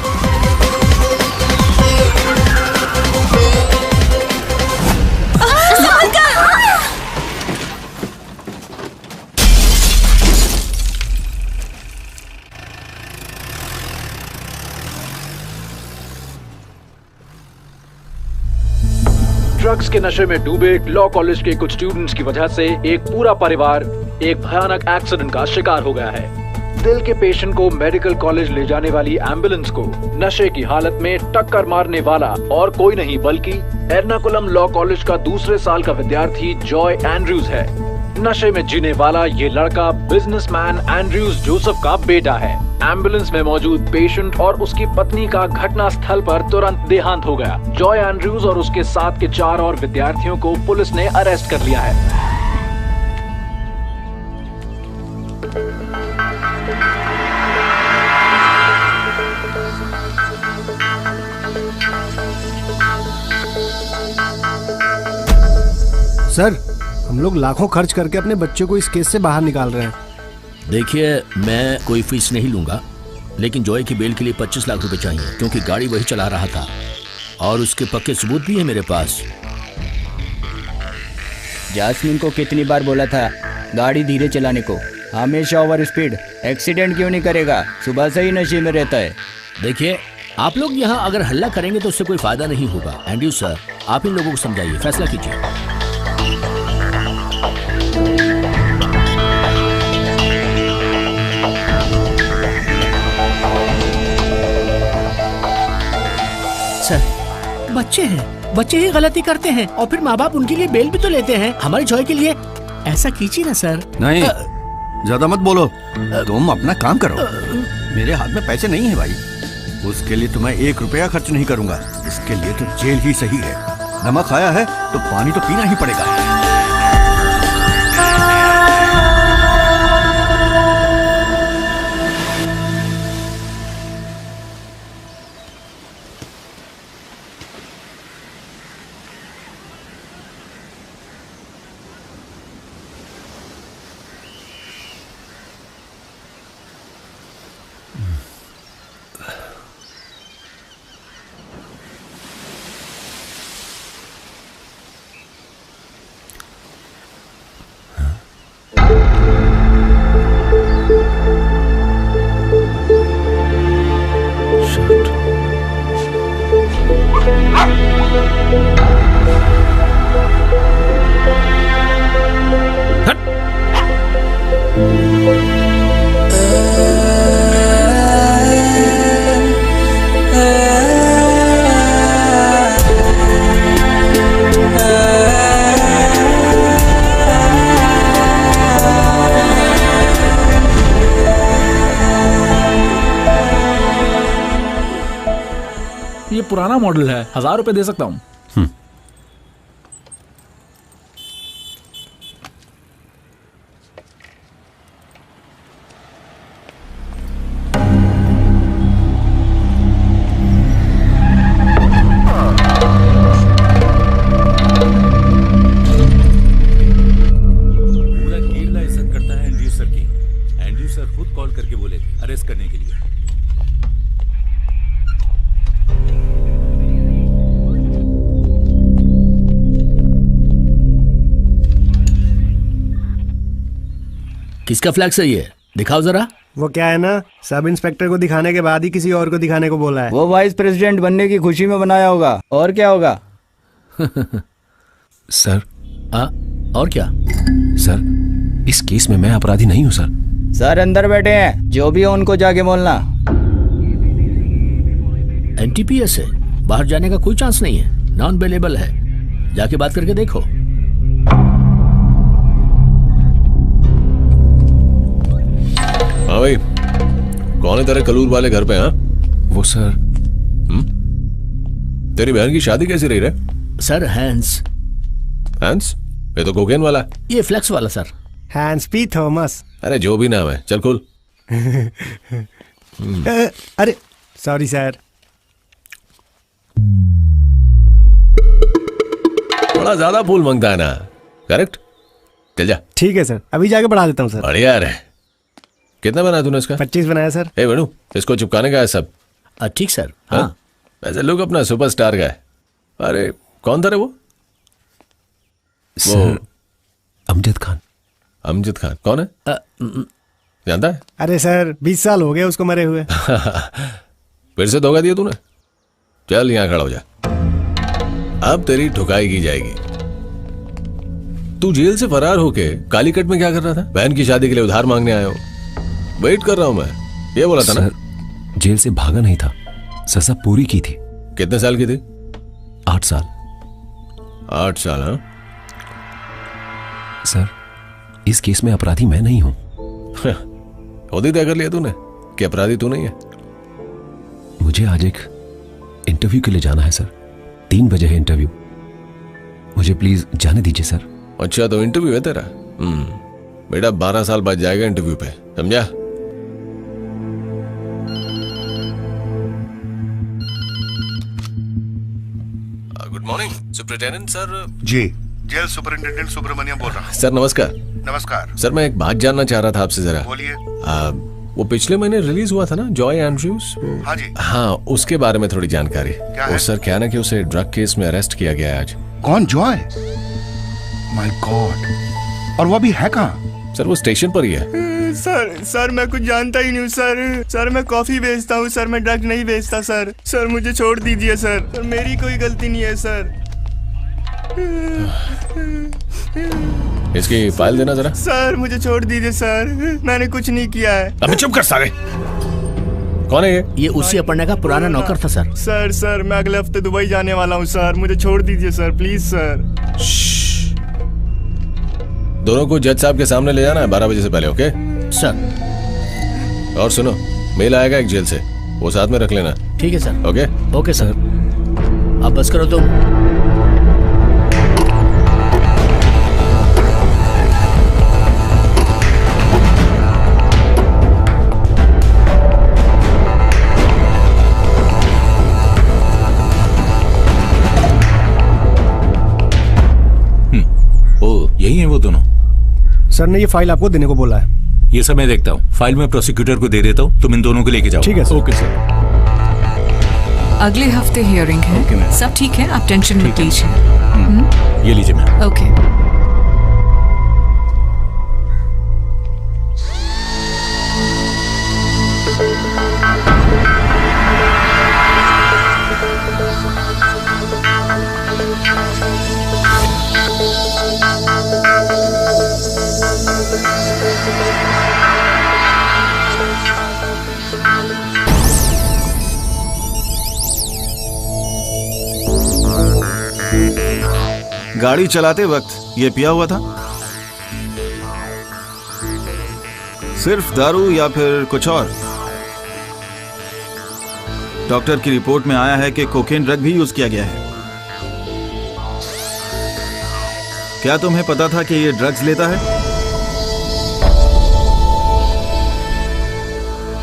S8: ड्रग्स के नशे में डूबे लॉ कॉलेज के कुछ स्टूडेंट्स की वजह से एक पूरा परिवार एक भयानक एक्सीडेंट का शिकार हो गया है। दिल के पेशेंट को मेडिकल कॉलेज ले जाने वाली एम्बुलेंस को नशे की हालत में टक्कर मारने वाला और कोई नहीं बल्कि एर्नाकुलम लॉ कॉलेज का दूसरे साल का विद्यार्थी जॉय एंड्रयूज है। नशे में जीने वाला ये लड़का बिजनेसमैन एंड्रयूज जोसेफ का बेटा है। एम्बुलेंस में मौजूद पेशेंट और उसकी पत्नी का घटना स्थल पर तुरंत देहांत हो गया। जॉय एंड्रयूज और उसके साथ के 4 और विद्यार्थियों को पुलिस ने अरेस्ट कर लिया है।
S9: सर, हम लोग लाखों खर्च करके अपने बच्चे को इस केस से बाहर निकाल रहे हैं।
S6: देखिए, मैं कोई फीस नहीं लूंगा, लेकिन जॉय की बेल के लिए 25 लाख रुपए चाहिए, क्योंकि गाड़ी वही चला रहा था और उसके पक्के सबूत भी है मेरे पास।
S10: जास्मिन को कितनी बार बोला था गाड़ी धीरे चलाने को, हमेशा ओवर स्पीड। एक्सीडेंट क्यों नहीं करेगा, सुबह से ही नशे में रहता है।
S6: देखिए, आप लोग यहाँ अगर हल्ला करेंगे तो उससे कोई फायदा नहीं होगा। एंड्रयू सर, आप इन लोगों को समझाइए, फैसला कीजिए। सर, बच्चे ही गलती करते हैं और फिर माँ बाप उनके लिए बेल भी तो लेते हैं। हमारी जॉय के लिए ऐसा कीजिए ना सर।
S1: नहीं, ज्यादा मत बोलो, तुम अपना काम करो। मेरे हाथ में पैसे नहीं है भाई, उसके लिए तुम्हें 1 रुपया खर्च नहीं करूंगा। इसके लिए तो जेल ही सही है। नमक आया है तो पानी तो पीना ही पड़ेगा।
S8: ये पुराना मॉडल है, 1000 रुपए दे सकता हूँ।
S5: पूरा केरला इज्जत करता है एंड्रयू सर की। एंड्रयू सर खुद कॉल करके बोले थे अरेस्ट करने के लिए।
S6: किसका फ्लैग सही है, दिखाओ जरा।
S9: वो क्या है ना, सब इंस्पेक्टर को दिखाने के बाद ही किसी और को दिखाने को बोला है।
S10: वो वाइस प्रेसिडेंट बनने की खुशी में बनाया होगा, और क्या होगा।
S16: सर।
S6: और क्या
S16: सर, इस केस में मैं अपराधी नहीं हूँ सर।
S10: सर अंदर बैठे हैं, जो भी हो उनको जाके बोलना।
S6: एनटीपीएस है, बाहर जाने का कोई चांस नहीं है, नॉन अवेलेबल है, जाके बात करके देखो।
S19: हाँ भाई, कौन है तेरे कलूर वाले घर पे? हाँ
S16: वो सर।
S19: तेरी बहन की शादी कैसी रही रे?
S6: Sir Hans.
S19: हैंस? ये तो कोकेन वाला।
S6: ये फ्लेक्स वाला सर।
S9: Hence P Thomas.
S19: अरे जो भी नाम है, चल खुल।
S9: अरे सॉरी सर।
S19: बड़ा ज्यादा फूल मांगता है ना, करेक्ट? चल जा।
S9: ठीक है सर, अभी जाके बढ़ा देता हूँ सर।
S19: बढ़िया है। कितना बनाया तूने इसका?
S9: 25 बनाया सर।
S19: ए वेणु, इसको चिपकाने का है सब।
S6: ठीक सर। हाँ
S19: वैसे लोग अपना सुपरस्टार का है। अरे कौन था रे वो?
S16: अमजद खान।
S19: अमजद खान कौन है? जानता है?
S9: अरे सर 20 साल हो गए उसको मरे हुए।
S19: फिर से धोखा दिया तूने। चल यहाँ खड़ा हो जा, अब तेरी ठुकाई की जाएगी। तू जेल से फरार होके कालीकट में क्या कर रहा था? बहन की शादी के लिए उधार मांगने आया हो। वेट कर रहा हूं मैं, ये बोला था ना?
S16: जेल से भागा नहीं था, सजा पूरी की थी।
S19: कितने साल की थी?
S16: 8 साल।
S19: 8 साल? हाँ
S16: सर, इस केस में अपराधी मैं नहीं हूं।
S19: खुद ही तय कर लिया तूने? कि अपराधी तू नहीं है?
S16: मुझे आज एक इंटरव्यू के लिए जाना है सर। 3 बजे है इंटरव्यू। मुझे प्लीज जाने दीजिए सर।
S19: अच्छा, तो इंटरव्यू है तेरा? बेटा 12 साल बाद जाएगा इंटरव्यू पे, समझा? Good morning superintendent sir.
S3: जी, जेल सुपरिटेंडेंट सुब्रमण्यम बोल रहा हूँ।
S19: सर नमस्कार।
S3: नमस्कार
S19: सर, मैं एक बात जानना चाह रहा था आपसे जरा।
S3: बोलिए।
S19: वो पिछले महीने रिलीज हुआ था ना, जॉय एंड्रयूज?
S3: हाँ जी।
S19: हाँ, उसके बारे में थोड़ी जानकारी।
S3: क्या
S19: वो
S3: है?
S19: सर क्या ना कि उसे ड्रग केस में अरेस्ट किया गया है आज।
S3: कौन, जॉय? My God. और वो अभी है कहाँ?
S19: सर वो स्टेशन पर ही है।
S17: सर मैं कुछ जानता ही नहीं हूँ सर मैं कॉफी बेचता हूँ सर, मैं ड्रग नहीं बेचता सर मुझे छोड़ दीजिए सर मेरी कोई गलती नहीं है सर।
S19: इसकी फाइल देना जरा।
S17: सर मुझे छोड़ दीजिए सर, मैंने कुछ नहीं किया है।
S19: अबे चुप कर साले। कौन है ये?
S6: ये उसी अपर्णा का पुराना नौकर था सर।
S17: सर मैं अगले हफ्ते दुबई जाने वाला हूँ सर, मुझे छोड़ दीजिए सर, प्लीज सर।
S19: दोनों को जज साहब के सामने ले जाना है 12 बजे से पहले, ओके
S6: सर?
S19: और सुनो, मेल आएगा एक जेल से, वो साथ में रख लेना।
S6: ठीक है सर।
S19: Okay
S6: sir. अब बस करो तुम।
S5: यही है वो दोनों?
S9: सर ने ये फाइल आपको देने को बोला है।
S5: ये सब मैं देखता हूँ, फाइल में प्रोसिक्यूटर को दे देता हूँ, तुम इन दोनों को लेके जाओ।
S9: ठीक है सर।
S5: Okay sir.
S18: अगले हफ्ते हियरिंग है। सब ठीक है, आप टेंशन मत लीजिए।
S5: ये लीजिए मैम।
S18: ओके।
S14: गाड़ी चलाते वक्त ये पिया हुआ था? सिर्फ दारू या फिर कुछ और? डॉक्टर की रिपोर्ट में आया है कि कोकेन ड्रग भी यूज किया गया है। क्या तुम्हें पता था कि ये ड्रग्स लेता है?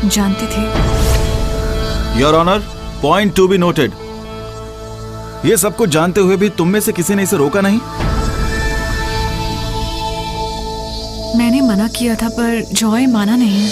S18: जानती थी।
S14: Your honour, point to be noted. ये सब कुछ जानते हुए भी तुम में से किसी ने इसे रोका नहीं?
S18: मैंने मना किया था पर जॉय माना नहीं।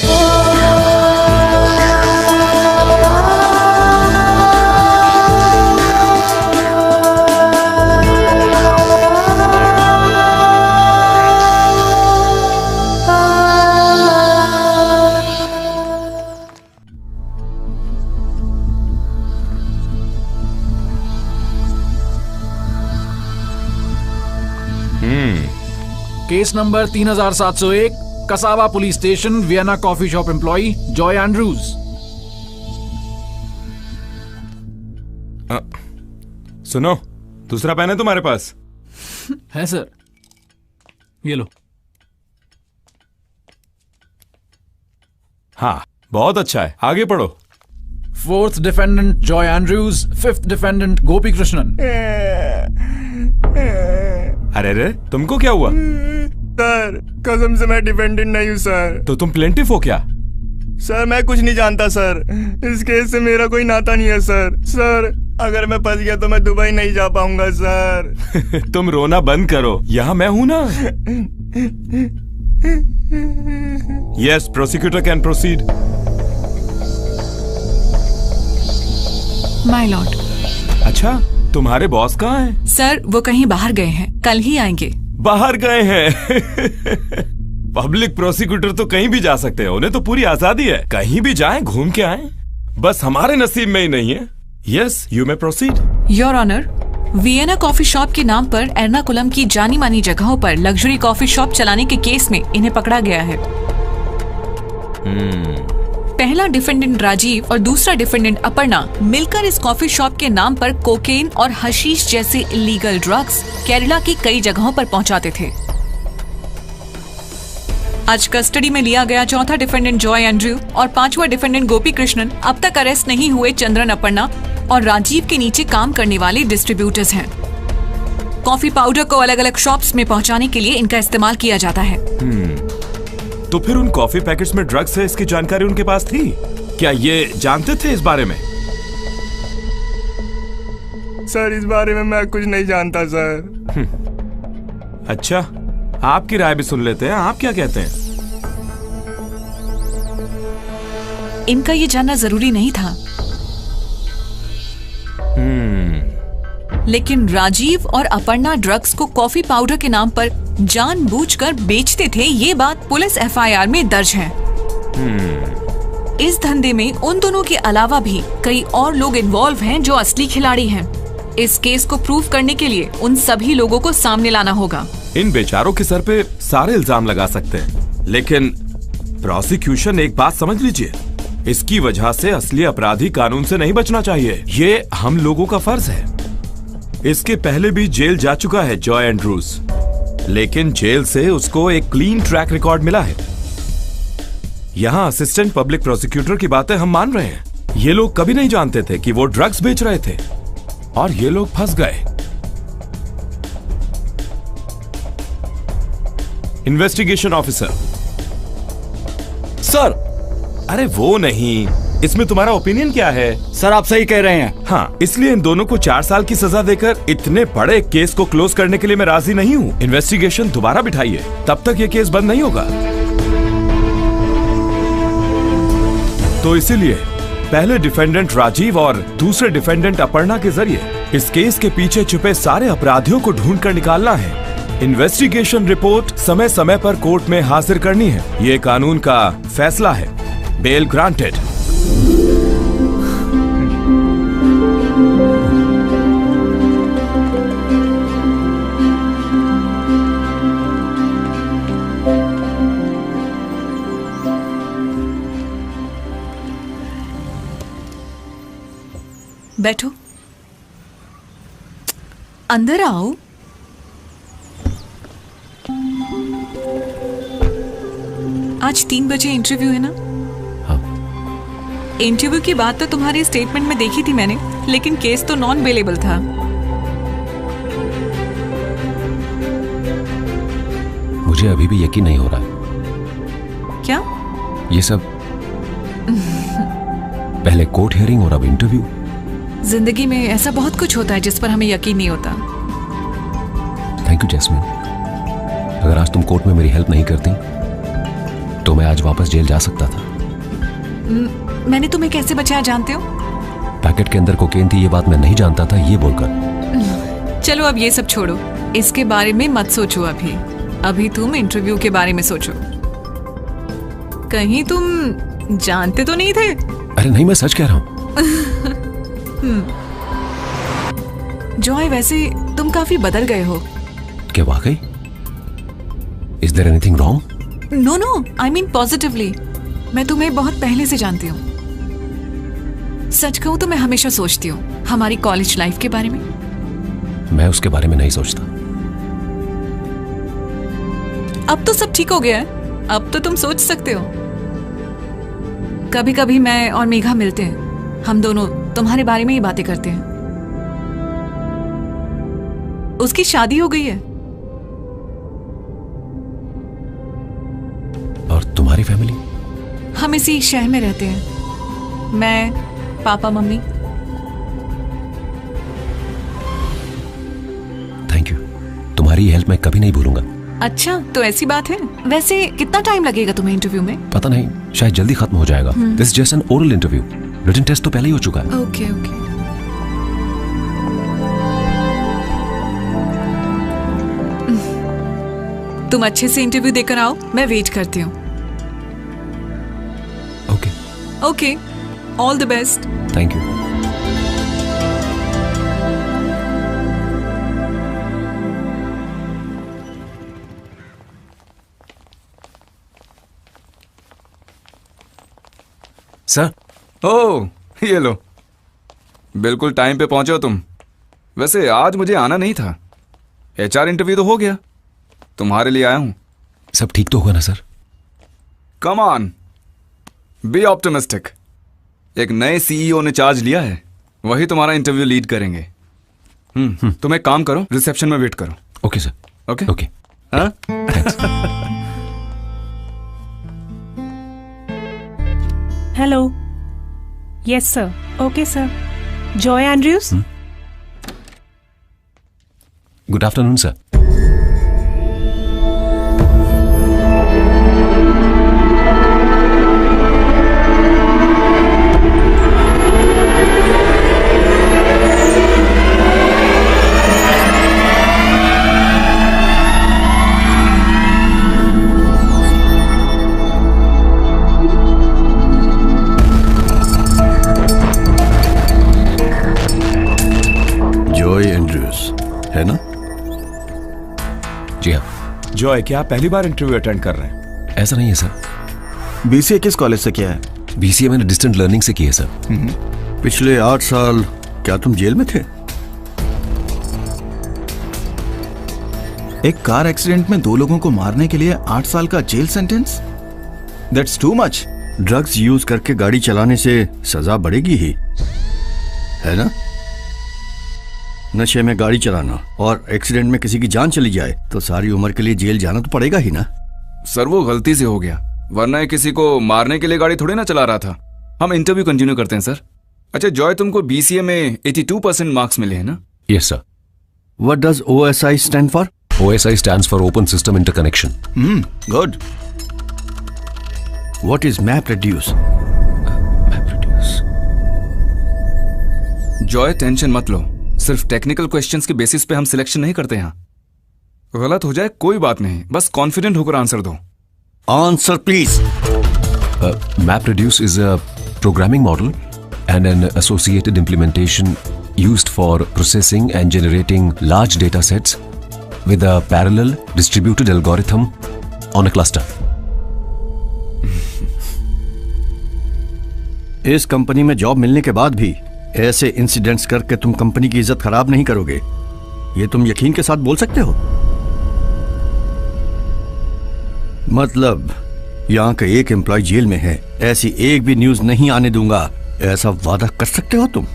S8: Case number 3701, Kasaba police station, Vienna coffee shop employee Joy Andrews.
S7: सुनो, दूसरा पेन है तुम्हारे पास?
S8: है सर, ये लो।
S7: हाँ, बहुत अच्छा है, आगे पढ़ो।
S8: 4th defendant Joy Andrews, 5th defendant Gopi Krishnan.
S7: अरे रे, तुमको क्या हुआ?
S17: सर कसम से मैं डिपेंडेंट नहीं हूँ सर।
S7: तो तुम प्लेंटिफ हो क्या?
S17: सर मैं कुछ नहीं जानता सर, इस केस से मेरा कोई नाता नहीं है सर। सर अगर मैं फंस गया तो मैं दुबई नहीं जा पाऊंगा सर।
S7: तुम रोना बंद करो, यहाँ मैं हूं ना। Yes, prosecutor can proceed.
S18: My Lord.
S7: अच्छा, तुम्हारे बॉस कहाँ हैं?
S18: सर वो कहीं बाहर गए हैं, कल ही आएंगे।
S7: बाहर गए हैं? पब्लिक प्रोसिक्यूटर तो कहीं भी जा सकते हैं, उन्हें तो पूरी आजादी है, कहीं भी जाएं, घूम के आएं। बस हमारे नसीब में ही नहीं है। Yes, you may proceed.
S18: Your honour, Vienna coffee shop के नाम पर एर्नाकुलम की जानी मानी जगहों पर लग्जरी कॉफी शॉप चलाने के केस में इन्हें पकड़ा गया है। पहला डिफेंडेंट राजीव और दूसरा डिफेंडेंट अपर्णा मिलकर इस कॉफी शॉप के नाम पर कोकेन और हशीश जैसे इलीगल ड्रग्स केरला की कई जगहों पर पहुंचाते थे। आज कस्टडी में लिया गया चौथा डिफेंडेंट जॉय एंड्रयू और पांचवा डिफेंडेंट गोपी कृष्णन अब तक अरेस्ट नहीं हुए चंद्रन अपर्णा और राजीव के नीचे काम करने वाले डिस्ट्रीब्यूटर्स हैं। कॉफी पाउडर को अलग अलग शॉप्स में पहुंचाने के लिए इनका इस्तेमाल किया जाता है।
S7: तो फिर उन कॉफी पैकेट्स में ड्रग्स है, इसकी जानकारी उनके पास थी? क्या ये जानते थे इस बारे में?
S17: सर इस बारे में मैं कुछ नहीं जानता सर।
S7: अच्छा, आपकी राय भी सुन लेते हैं, आप क्या कहते हैं?
S18: इनका ये जानना जरूरी नहीं था, लेकिन राजीव और अपर्णा ड्रग्स को कॉफी पाउडर के नाम पर जानबूझकर बेचते थे, ये बात पुलिस एफआईआर में दर्ज है। इस धंधे में उन दोनों के अलावा भी कई और लोग इन्वॉल्व हैं जो असली खिलाड़ी हैं। इस केस को प्रूव करने के लिए उन सभी लोगों को सामने लाना होगा।
S7: इन बेचारों के सर पे सारे इल्जाम लगा सकते हैं, लेकिन प्रोसिक्यूशन एक बात समझ लीजिए, इसकी वजह से असली अपराधी कानून से नहीं बचना चाहिए। ये हम लोगों का फर्ज है। इसके पहले भी जेल जा चुका है जॉय एंड्रूज, लेकिन जेल से उसको एक क्लीन ट्रैक रिकॉर्ड मिला है। यहाँ असिस्टेंट पब्लिक प्रोसिक्यूटर की बातें हम मान रहे हैं। ये लोग कभी नहीं जानते थे कि वो ड्रग्स बेच रहे थे और ये लोग फंस गए। Investigation officer
S17: sir.
S7: अरे वो नहीं, इसमें तुम्हारा ओपिनियन क्या है?
S17: सर आप सही कह रहे हैं।
S7: हाँ, इसलिए इन दोनों को 4 साल की सजा देकर इतने बड़े केस को क्लोज करने के लिए मैं राजी नहीं हूँ। इन्वेस्टिगेशन दोबारा बिठाइए, तब तक ये केस बंद नहीं होगा। तो इसीलिए पहले डिफेंडेंट राजीव और दूसरे डिफेंडेंट अपर्णा के जरिए इस केस के पीछे छुपे सारे अपराधियों को ढूंढ कर निकालना है। इन्वेस्टिगेशन रिपोर्ट समय समय पर कोर्ट में हाजिर करनी है। ये कानून का फैसला है। Bell granted.
S18: बैठो, अंदर आओ। आज 3 बजे इंटरव्यू है ना?
S16: हाँ।
S18: इंटरव्यू की बात तो तुम्हारे स्टेटमेंट में देखी थी मैंने, लेकिन केस तो नॉन बेलेबल था।
S16: मुझे अभी भी यकीन नहीं हो रहा है।
S18: क्या?
S16: ये सब पहले कोर्ट हियरिंग और अब इंटरव्यू।
S18: जिंदगी में ऐसा बहुत कुछ होता है जिस पर हमें यकीन नहीं होता।
S16: Thank you Jasmine. अगर आज तुम कोर्ट में मेरी हेल्प नहीं करती तो मैं आज वापस जेल जा सकता था।
S18: मैंने तुम्हें कैसे बचाया जानते हो?
S16: पैकेट के अंदर कोकेन थी, ये बात मैं नहीं जानता था, ये बोलकर।
S18: चलो अब ये सब छोड़ो, इसके बारे में मत सोचो। अभी तुम इंटरव्यू के बारे में सोचो। कहीं तुम जानते तो नहीं थे?
S16: अरे नहीं, मैं सच कह रहा हूँ।
S18: जॉय, वैसे तुम काफी बदल गए हो।
S16: क्या वाकई? Is there anything wrong?
S18: No, I mean positively। मैं तुम्हें बहुत पहले से जानती हूँ। सच कहूँ तो मैं हमेशा सोचती हूँ हमारी कॉलेज लाइफ के बारे में।
S16: मैं उसके बारे में नहीं सोचता।
S18: अब तो सब ठीक हो गया है, अब तो तुम सोच सकते हो। कभी कभी मैं और मेघा मिलते हैं, हम दोनों तुम्हारे बारे में ही बातें करते हैं। उसकी शादी हो गई है।
S16: और तुम्हारी फैमिली?
S18: हम इसी शहर में रहते हैं, मैं, पापा, मम्मी।
S16: थैंक यू, तुम्हारी हेल्प मैं कभी नहीं भूलूंगा।
S18: अच्छा, तो ऐसी बात है। वैसे कितना टाइम लगेगा तुम्हें इंटरव्यू में?
S16: पता नहीं, शायद जल्दी खत्म हो जाएगा। This just an oral interview, written test तो पहले ही हो चुका है।
S18: ओके। तुम अच्छे से इंटरव्यू देकर आओ, मैं वेट करती हूँ। Okay, all the best.
S16: Thank you.
S21: Sir. Oh, ये लो। बिल्कुल टाइम पे पहुंचे हो तुम। वैसे आज मुझे आना नहीं था, HR इंटरव्यू तो हो गया, तुम्हारे लिए आया हूं।
S16: सब ठीक तो होगा ना sir?
S21: Come on, be optimistic. एक नए सीईओ ने चार्ज लिया है, वही तुम्हारा इंटरव्यू लीड करेंगे। तुम एक काम करो, रिसेप्शन में वेट करो।
S16: Okay sir.
S21: Okay
S16: okay.
S21: हाँ?
S15: Hello. Yes sir. Okay sir. Joy Andrews.
S16: Good afternoon sir.
S1: है ना?
S16: जी हाँ।
S7: जॉय, क्या आप पहली बार इंटरव्यू अटेंड कर रहे हैं?
S16: ऐसा नहीं है सर।
S14: बीसीए किस कॉलेज से किया है?
S16: बीसीए मैंने डिस्टेंट लर्निंग से की है सर।
S1: पिछले 8 साल क्या तुम जेल में थे?
S14: एक कार एक्सीडेंट में 2 लोगों को मारने के लिए 8 साल का jail sentence? That's too much.
S1: Drugs use करके गाड़ी चलाने से सजा बढ़ेगी ही, है ना? नशे में गाड़ी चलाना और एक्सीडेंट में किसी की जान चली जाए तो सारी उम्र के लिए जेल जाना तो पड़ेगा ही ना।
S21: सर वो गलती से हो गया, वरना किसी को मारने के लिए गाड़ी थोड़ी ना चला रहा था। हम इंटरव्यू कंटिन्यू करते हैं सर। अच्छा जॉय, तुमको बीसीए में 82% मार्क्स मिले हैं ना?
S16: Yes sir.
S1: What does OSI stand for?
S16: OSI stands for open system interconnection.
S14: Good.
S1: What is map reduce?
S21: Joy tension मत लो, सिर्फ टेक्निकल क्वेश्चंस के बेसिस पे हम सिलेक्शन नहीं करते हैं। गलत हो जाए कोई बात नहीं, बस कॉन्फिडेंट होकर आंसर दो।
S1: Answer please.
S16: MapReduce is a programming model and an associated implementation used for processing and generating large data sets with a parallel distributed algorithm on a cluster.
S1: इस कंपनी में जॉब मिलने के बाद भी ऐसे incidents करके तुम कंपनी की इज्जत खराब नहीं करोगे, ये तुम यकीन के साथ बोल सकते हो? मतलब यहाँ का एक एम्प्लॉय जेल में है, ऐसी एक भी न्यूज नहीं आने दूंगा, ऐसा वादा कर सकते हो तुम?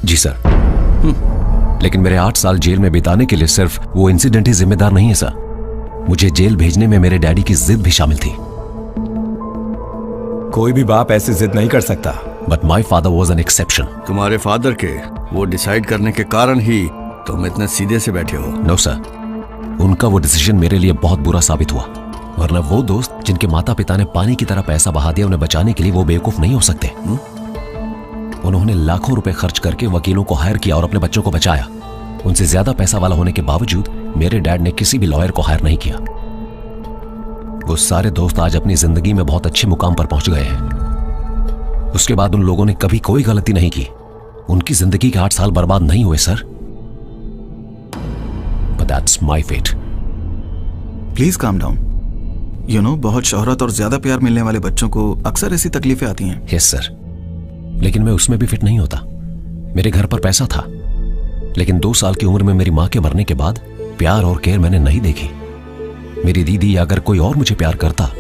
S16: जी सर। लेकिन मेरे 8 साल जेल में बिताने के लिए सिर्फ वो इंसिडेंट ही जिम्मेदार नहीं है सर। मुझे जेल भेजने में मेरे डैडी की जिद भी शामिल थी।
S7: कोई भी बाप ऐसी जिद नहीं कर सकता।
S16: But my father was an exception.
S1: तुम्हारे फादर के वो डिसाइड करने के कारण ही तुम इतने सीधे से बैठे हो।
S16: नो सर, उनका वो डिसीजन मेरे लिए बहुत बुरा साबित हुआ, वरना वो दोस्त जिनके माता पिता ने पानी की तरह पैसा बहा दिया, उन्हें बचाने के लिए वो बेवकूफ नहीं हो सकते। उन्होंने लाखों रुपए खर्च करके वकीलों को हायर किया और अपने बच्चों को बचाया। उनसे ज्यादा पैसा वाला होने के बावजूद मेरे डैड ने किसी भी लॉयर को हायर नहीं किया। वो सारे दोस्त आज अपनी जिंदगी में बहुत अच्छे मुकाम पर पहुंच गए हैं। उसके बाद उन लोगों ने कभी कोई गलती नहीं की। उनकी जिंदगी के 8 साल बर्बाद नहीं हुए sir. But that's my fate.
S14: Please calm down. You know, बहुत शोहरत और ज्यादा प्यार मिलने वाले बच्चों को अक्सर ऐसी तकलीफें आती हैं।
S16: यस सर, लेकिन मैं उसमें भी फिट नहीं होता। मेरे घर पर पैसा था, लेकिन 2 साल की उम्र में मेरी मां के मरने के बाद प्यार और केयर मैंने नहीं देखी। मेरी दीदी या अगर कोई और मुझे प्यार करता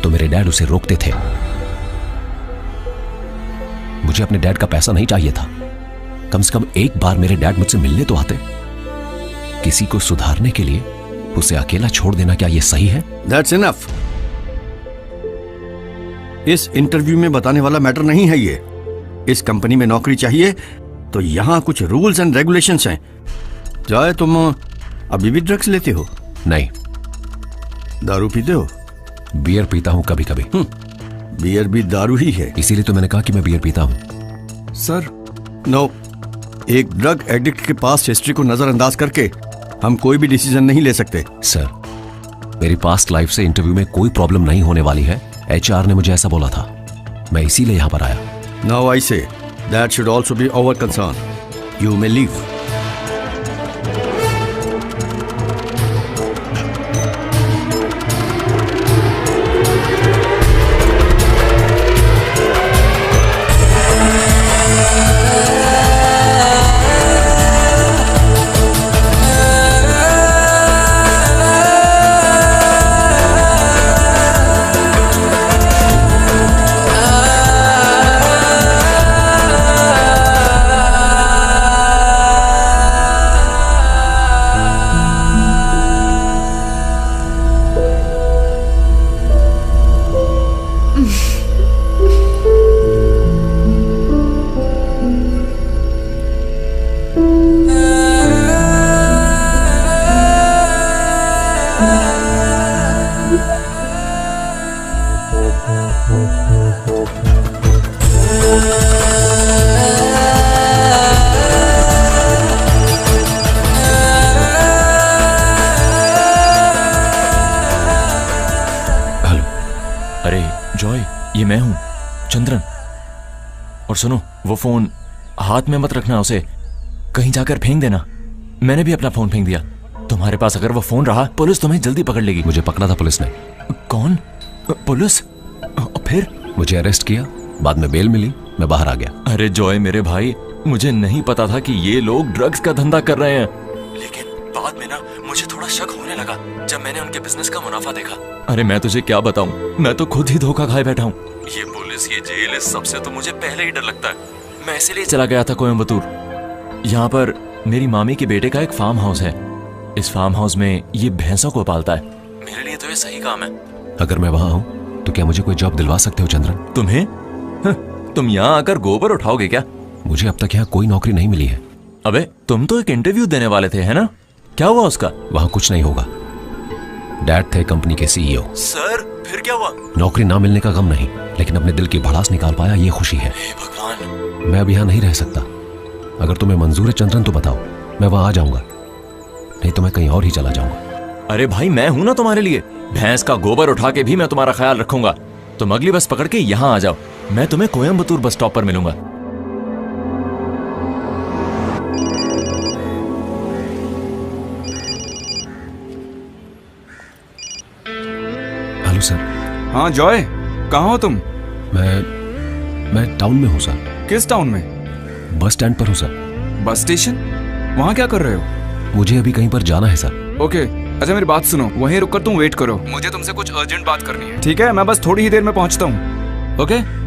S16: तो मेरे डैड उसे रोकते थे। मुझे अपने डैड का पैसा नहीं चाहिए था। कम से कम एक बार मेरे डैड मुझसे मिलने तो आते। किसी को सुधारने के लिए उसे अकेला छोड़ देना, क्या यह सही है?
S1: That's enough. इस इंटरव्यू में बताने वाला मैटर नहीं है ये। इस कंपनी में नौकरी चाहिए तो यहां कुछ रूल्स एंड रेगुलेशंस हैं। जाए, तुम अभी भी ड्रग्स लेते हो?
S16: नहीं।
S1: दारू पीते हो?
S16: बियर पीता हूं कभी कभी।
S1: बियर भी दारू ही है,
S16: इसीलिए तो मैंने कहा कि मैं बियर पीता हूं।
S1: सर नो, एक ड्रग एडिक्ट के पास हिस्ट्री को नजरअंदाज करके हम कोई भी डिसीजन नहीं ले सकते।
S16: सर, मेरी पास्ट लाइफ से इंटरव्यू में कोई प्रॉब्लम नहीं होने वाली है। HR ने मुझे ऐसा बोला था, मैं इसीलिए यहां पर आया।
S1: Now I say that should also be our concern. You may leave.
S4: ये मैं हूं, चंद्रन। और सुनो, वो फोन हाथ में मत रखना, उसे कहीं जाकर फेंक देना। मैंने भी अपना फोन फेंक दिया। तुम्हारे पास अगर वो फोन रहा, पुलिस तुम्हें जल्दी पकड़ लेगी।
S16: मुझे पकड़ा था पुलिस ने।
S4: कौन? पुलिस? फिर?
S16: मुझे अरेस्ट किया, बाद में बेल मिली, मैं बाहर आ गया।
S4: अरे जॉय मेरे भाई, मुझे नहीं पता था कि ये लोग ड्रग्स का धंधा कर रहे हैं, लेकिन बाद में ना मुझे थोड़ा शक होने लगा जब मैंने उनके बिजनेस का मुनाफा देखा। अरे मैं तुझे क्या बताऊं, मैं तो खुद ही धोखा खाए बैठा हूं। ये पुलिस, ये जेल, इस सबसे तो मुझे पहले ही डर लगता है। मैं इसीलिए चला गया था कोयम्बतूर। यहाँ पर मेरी मामी के बेटे का एक फार्म हाउस है। इस फार्म हाउस में ये भैंसों को पालता है। मेरे लिए तो ये सही काम है।
S16: अगर मैं वहां हूं तो क्या मुझे कोई जॉब दिलवा सकते हो चंद्रन?
S4: तुम्हें? तुम यहाँ आकर गोबर उठाओगे क्या?
S16: मुझे अब तक यहाँ कोई नौकरी नहीं मिली है।
S4: अबे तुम तो एक इंटरव्यू देने वाले थे, है ना? क्या हुआ उसका?
S16: वहां कुछ नहीं होगा। डैड थे कंपनी के सीईओ।
S4: सर फिर क्या हुआ?
S16: नौकरी ना मिलने का गम नहीं, लेकिन अपने दिल की भड़ास निकाल पाया, ये खुशी है।
S4: भगवान,
S16: मैं अब यहाँ नहीं रह सकता। अगर तुम्हें मंजूर है चंद्रन तो बताओ, मैं वहां आ जाऊंगा, नहीं तो मैं कहीं और ही चला जाऊंगा।
S4: अरे भाई, मैं हूं ना तुम्हारे लिए। भैंस का गोबर उठा के भी मैं तुम्हारा ख्याल रखूंगा। तुम अगली बस पकड़ के यहाँ आ जाओ, मैं तुम्हें कोयम्बतूर बस स्टॉप पर मिलूंगा।
S16: Hello sir.
S19: हाँ जॉय, कहाँ हो तुम?
S16: मैं टाउन में हूँ सर।
S19: किस टाउन में?
S16: बस स्टैंड पर हूँ सर।
S19: Bus station? वहाँ क्या कर रहे हो?
S16: मुझे अभी कहीं पर जाना है सर।
S19: ओके, अच्छा मेरी बात सुनो, वहीं रुककर तुम वेट करो, मुझे तुमसे कुछ अर्जेंट बात करनी है। ठीक है, मैं बस थोड़ी ही देर में पहुंचता हूँ। ओके?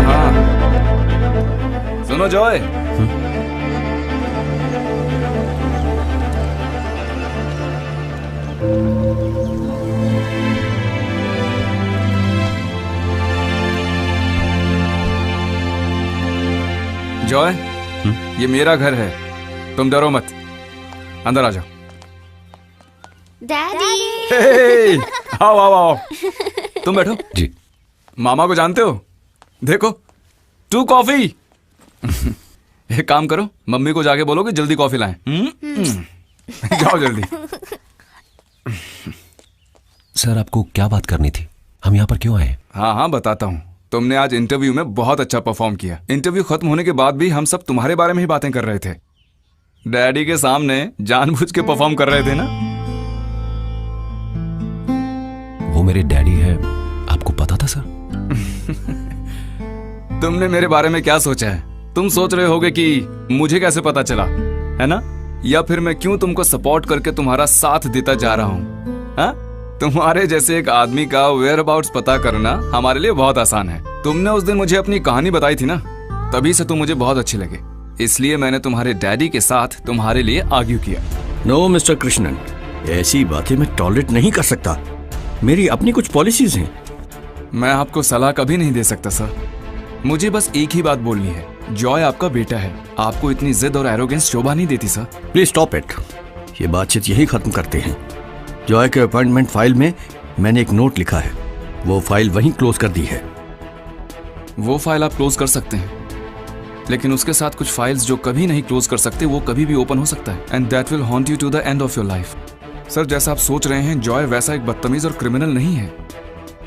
S19: हाँ, सुनो जॉय, जॉय, ये मेरा घर है, तुम डरो मत, अंदर आ जाओ।
S20: डैडी।
S19: आओ आओ आओ, तुम बैठो।
S16: जी।
S19: मामा को जानते हो? देखो, 2 कॉफी। एक काम करो, मम्मी को जाके बोलो कि जल्दी कॉफी लाएं। जाओ जल्दी।
S16: सर आपको क्या बात करनी थी? हम यहाँ पर क्यों आए?
S19: हाँ हाँ बताता हूँ। तुमने आज इंटरव्यू में बहुत अच्छा परफॉर्म किया। इंटरव्यू खत्म होने के बाद भी हम सब तुम्हारे बारे में ही बातें कर रहे थे। डैडी के सामने जानबूझ के परफॉर्म कर रहे थे ना?
S16: वो मेरे डैडी है, आपको पता था सर?
S19: तुमने मेरे बारे में क्या सोचा है? तुम सोच रहे होगे कि मुझे कैसे पता चला, है ना? या फिर मैं क्यों तुमको सपोर्ट करके तुम्हारा साथ देता जा रहा हूँ? हाँ? तुम्हारे जैसे एक आदमी का वेयर अबाउट्स पता करना हमारे लिए बहुत आसान है। तुमने उस दिन मुझे अपनी कहानी बताई थी ना, तभी से तुम मुझे बहुत अच्छे लगे, इसलिए मैंने तुम्हारे डैडी के साथ तुम्हारे लिए आर्ग्यू किया।
S1: नो मिस्टर कृष्णन, ऐसी बातें मैं टॉलरेट नहीं कर सकता। मेरी अपनी कुछ पॉलिसीज हैं।
S19: मैं आपको सलाह कभी नहीं दे सकता सर। मुझे बस एक ही बात बोलनी है, जॉय आपका बेटा है, आपको इतनी जिद और एरोगेंस शोभा नहीं देती सर।
S1: Please stop it. ये बातचीत यही खत्म करते हैं। जॉय के अपॉइंटमेंट फाइल में मैंने एक नोट लिखा है, वो फाइल वहीं क्लोज कर दी है।
S19: वो फाइल आप क्लोज कर सकते हैं, लेकिन उसके साथ कुछ फाइल्स जो कभी नहीं क्लोज कर सकते वो कभी भी ओपन हो सकता है, and that will haunt you to the end of your life. Sir जैसा आप सोच रहे हैं, जॉय वैसा एक बदतमीज और क्रिमिनल नहीं है।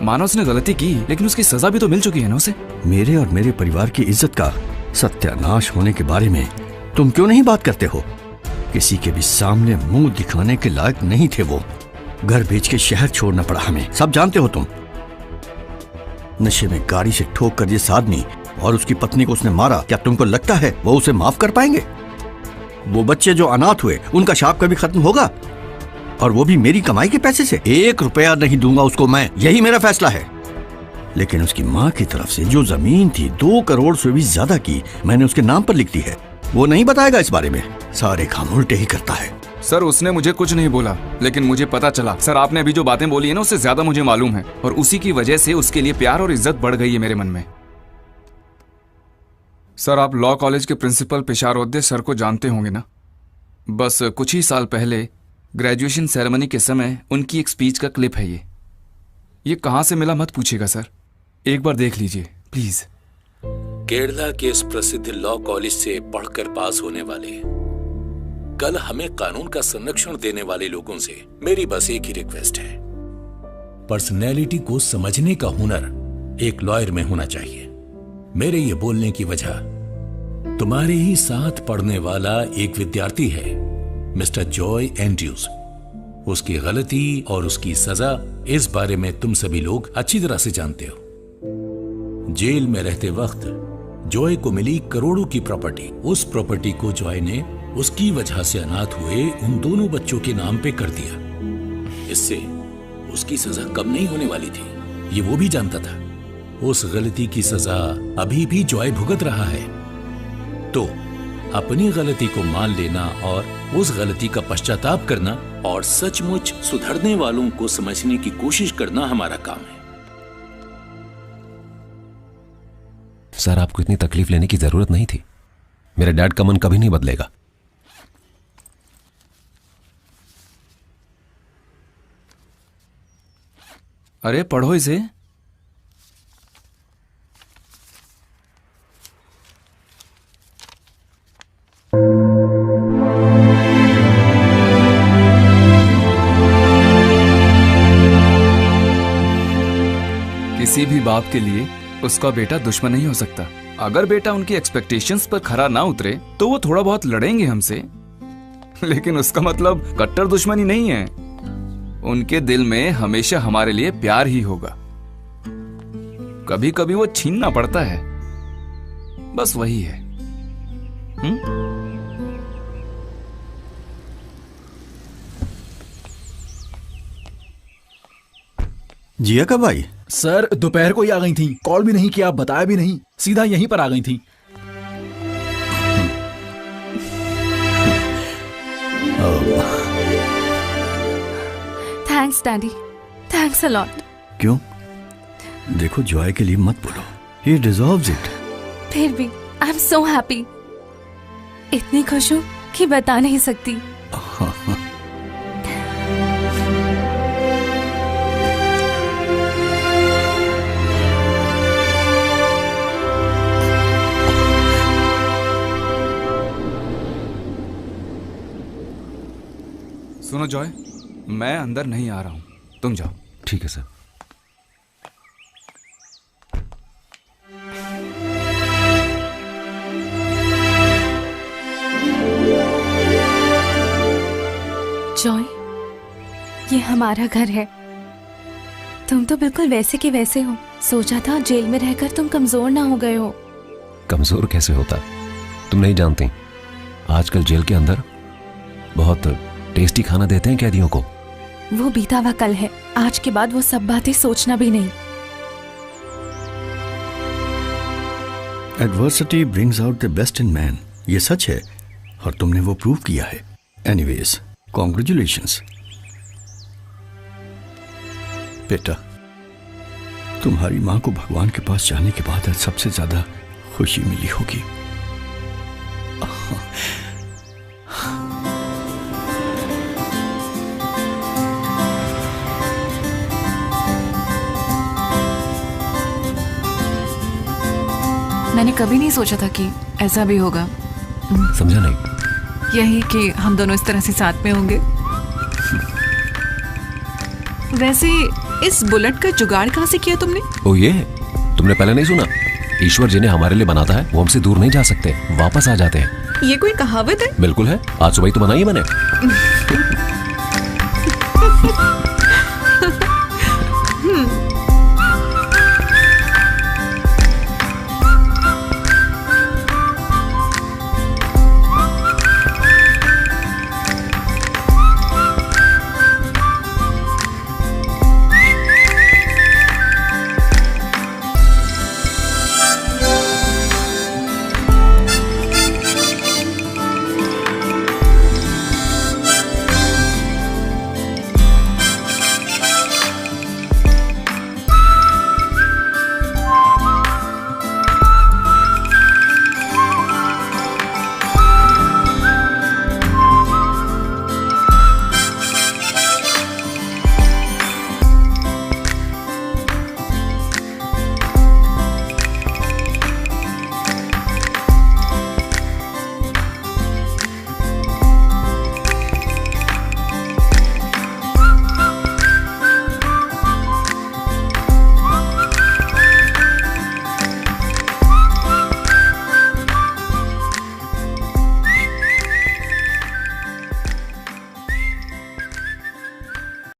S19: मानो उसने गलती की, लेकिन उसकी सजा भी तो मिल चुकी है ना उसे।
S1: मेरे और मेरे परिवार की इज्जत का सत्यानाश होने के बारे में तुम क्यों नहीं बात करते हो? किसी के भी सामने मुंह दिखाने के लायक नहीं थे वो। घर बेच के शहर छोड़ना पड़ा हमें, सब जानते हो तुम। नशे में गाड़ी से ठोक कर जिस आदमी और उसकी पत्नी को उसने मारा, क्या तुमको लगता है वो उसे माफ कर पाएंगे? वो बच्चे जो अनाथ हुए, उनका शाप कभी खत्म होगा? और वो भी मेरी कमाई के पैसे से? 1 रुपया नहीं दूंगा उसको मैं, यही मेरा फैसला है। लेकिन उसकी माँ की तरफ से जो जमीन थी 2 करोड़ से भी ज्यादा की, मैंने उसके नाम पर लिख दी है। वो नहीं बताएगा इस बारे में, सारे काम उल्टे ही करता है।
S19: सर उसने मुझे कुछ नहीं बोला, लेकिन मुझे पता चला। सर आपने अभी जो बातें बोली है ना, उससे ज्यादा मुझे मालूम है, और उसी की वजह से उसके लिए प्यार और इज्जत बढ़ गई है मेरे मन में। सर आप लॉ कॉलेज के प्रिंसिपल पिशारोद्दे सर को जानते होंगे ना? बस कुछ ही साल पहले
S21: ग्रेजुएशन सेरेमनी के समय उनकी एक स्पीच का क्लिप है ये कहाँ से मिला मत पूछिएगा सर, एक बार देख लीजिए प्लीज।
S5: केरला के इस प्रसिद्ध लॉ कॉलेज से पढ़कर पास होने वाले, कल हमें कानून का संरक्षण देने वाले लोगों से मेरी बस एक ही रिक्वेस्ट है, पर्सनैलिटी को समझने का हुनर एक लॉयर में होना चाहिए। मेरे ये बोलने की वजह, तुम्हारे ही साथ पढ़ने वाला एक विद्यार्थी है मिस्टर जॉय एंड्रयूज। उसकी गलती और उसकी सजा इस बारे में तुम सभी लोग अच्छी तरह से जानते हो। जेल में रहते वक्त जॉय को मिली करोड़ों की प्रॉपर्टी, उस प्रॉपर्टी को जॉय ने उसकी वजह से अनाथ हुए उन दोनों बच्चों के नाम पे कर दिया। इससे उसकी सजा कम नहीं होने वाली थी, ये वो भी जानता था। उस गलती की सजा अभी भी जॉय भुगत रहा है। तो अपनी गलती को मान लेना और उस गलती का पश्चाताप करना और सचमुच सुधरने वालों को समझने की कोशिश करना हमारा काम है।
S16: सर, आपको इतनी तकलीफ लेने की जरूरत नहीं थी। मेरे डैड का मन कभी नहीं बदलेगा।
S21: अरे पढ़ो इसे। किसी भी बाप के लिए उसका बेटा दुश्मन नहीं हो सकता। अगर बेटा उनकी एक्सपेक्टेशंस पर खरा ना उतरे तो वो थोड़ा बहुत लड़ेंगे हमसे, लेकिन उसका मतलब कट्टर दुश्मनी नहीं है। उनके दिल में हमेशा हमारे लिए प्यार ही होगा। कभी कभी वो छीनना पड़ता है, बस वही है।
S1: जिया कब आई?
S8: सर दोपहर को ही आ गई थी, कॉल भी नहीं किया, बताया भी नहीं, सीधा यहीं पर आ गई थी।
S2: Thanks daddy, thanks a lot.
S1: क्यों? देखो, जॉय के लिए मत बोलो, ही डिजर्व्स इट।
S2: फिर भी आई एम सो हैप्पी, इतनी खुश हूँ कि बता नहीं सकती।
S21: सुनो जॉय, मैं अंदर नहीं आ रहा हूं, तुम जाओ।
S16: ठीक है सर।
S2: जॉय, ये हमारा घर है। तुम तो बिल्कुल वैसे के वैसे हो। सोचा था जेल में रहकर तुम कमजोर ना हो गए हो।
S16: कमजोर कैसे होता? तुम नहीं जानती, आजकल जेल के अंदर बहुत टेस्टी खाना देते हैं कैदियों को।
S2: वो बीता हुआ कल है, आज के बाद वो सब बातें सोचना भी नहीं।
S1: Adversity brings out the best in man, ये सच है और तुमने वो प्रूव किया है। एनीवेज, कॉन्ग्रेचुलेशंस बेटा। तुम्हारी माँ को भगवान के पास जाने के बाद आज सबसे ज्यादा खुशी मिली होगी।
S18: मैंने कभी नहीं सोचा था कि ऐसा भी होगा।
S16: समझा नहीं?
S18: यही कि हम दोनों इस तरह से साथ में होंगे। वैसे इस बुलेट का जुगाड़ कहाँ से किया तुमने?
S16: ओ ये तुमने पहले नहीं सुना? ईश्वर जिन्हें हमारे लिए बनाता है वो हमसे दूर नहीं जा सकते, वापस आ जाते हैं।
S18: ये कोई कहावत है?
S16: बिल्कुल है, आज सुबह ही तो बनाई मैंने।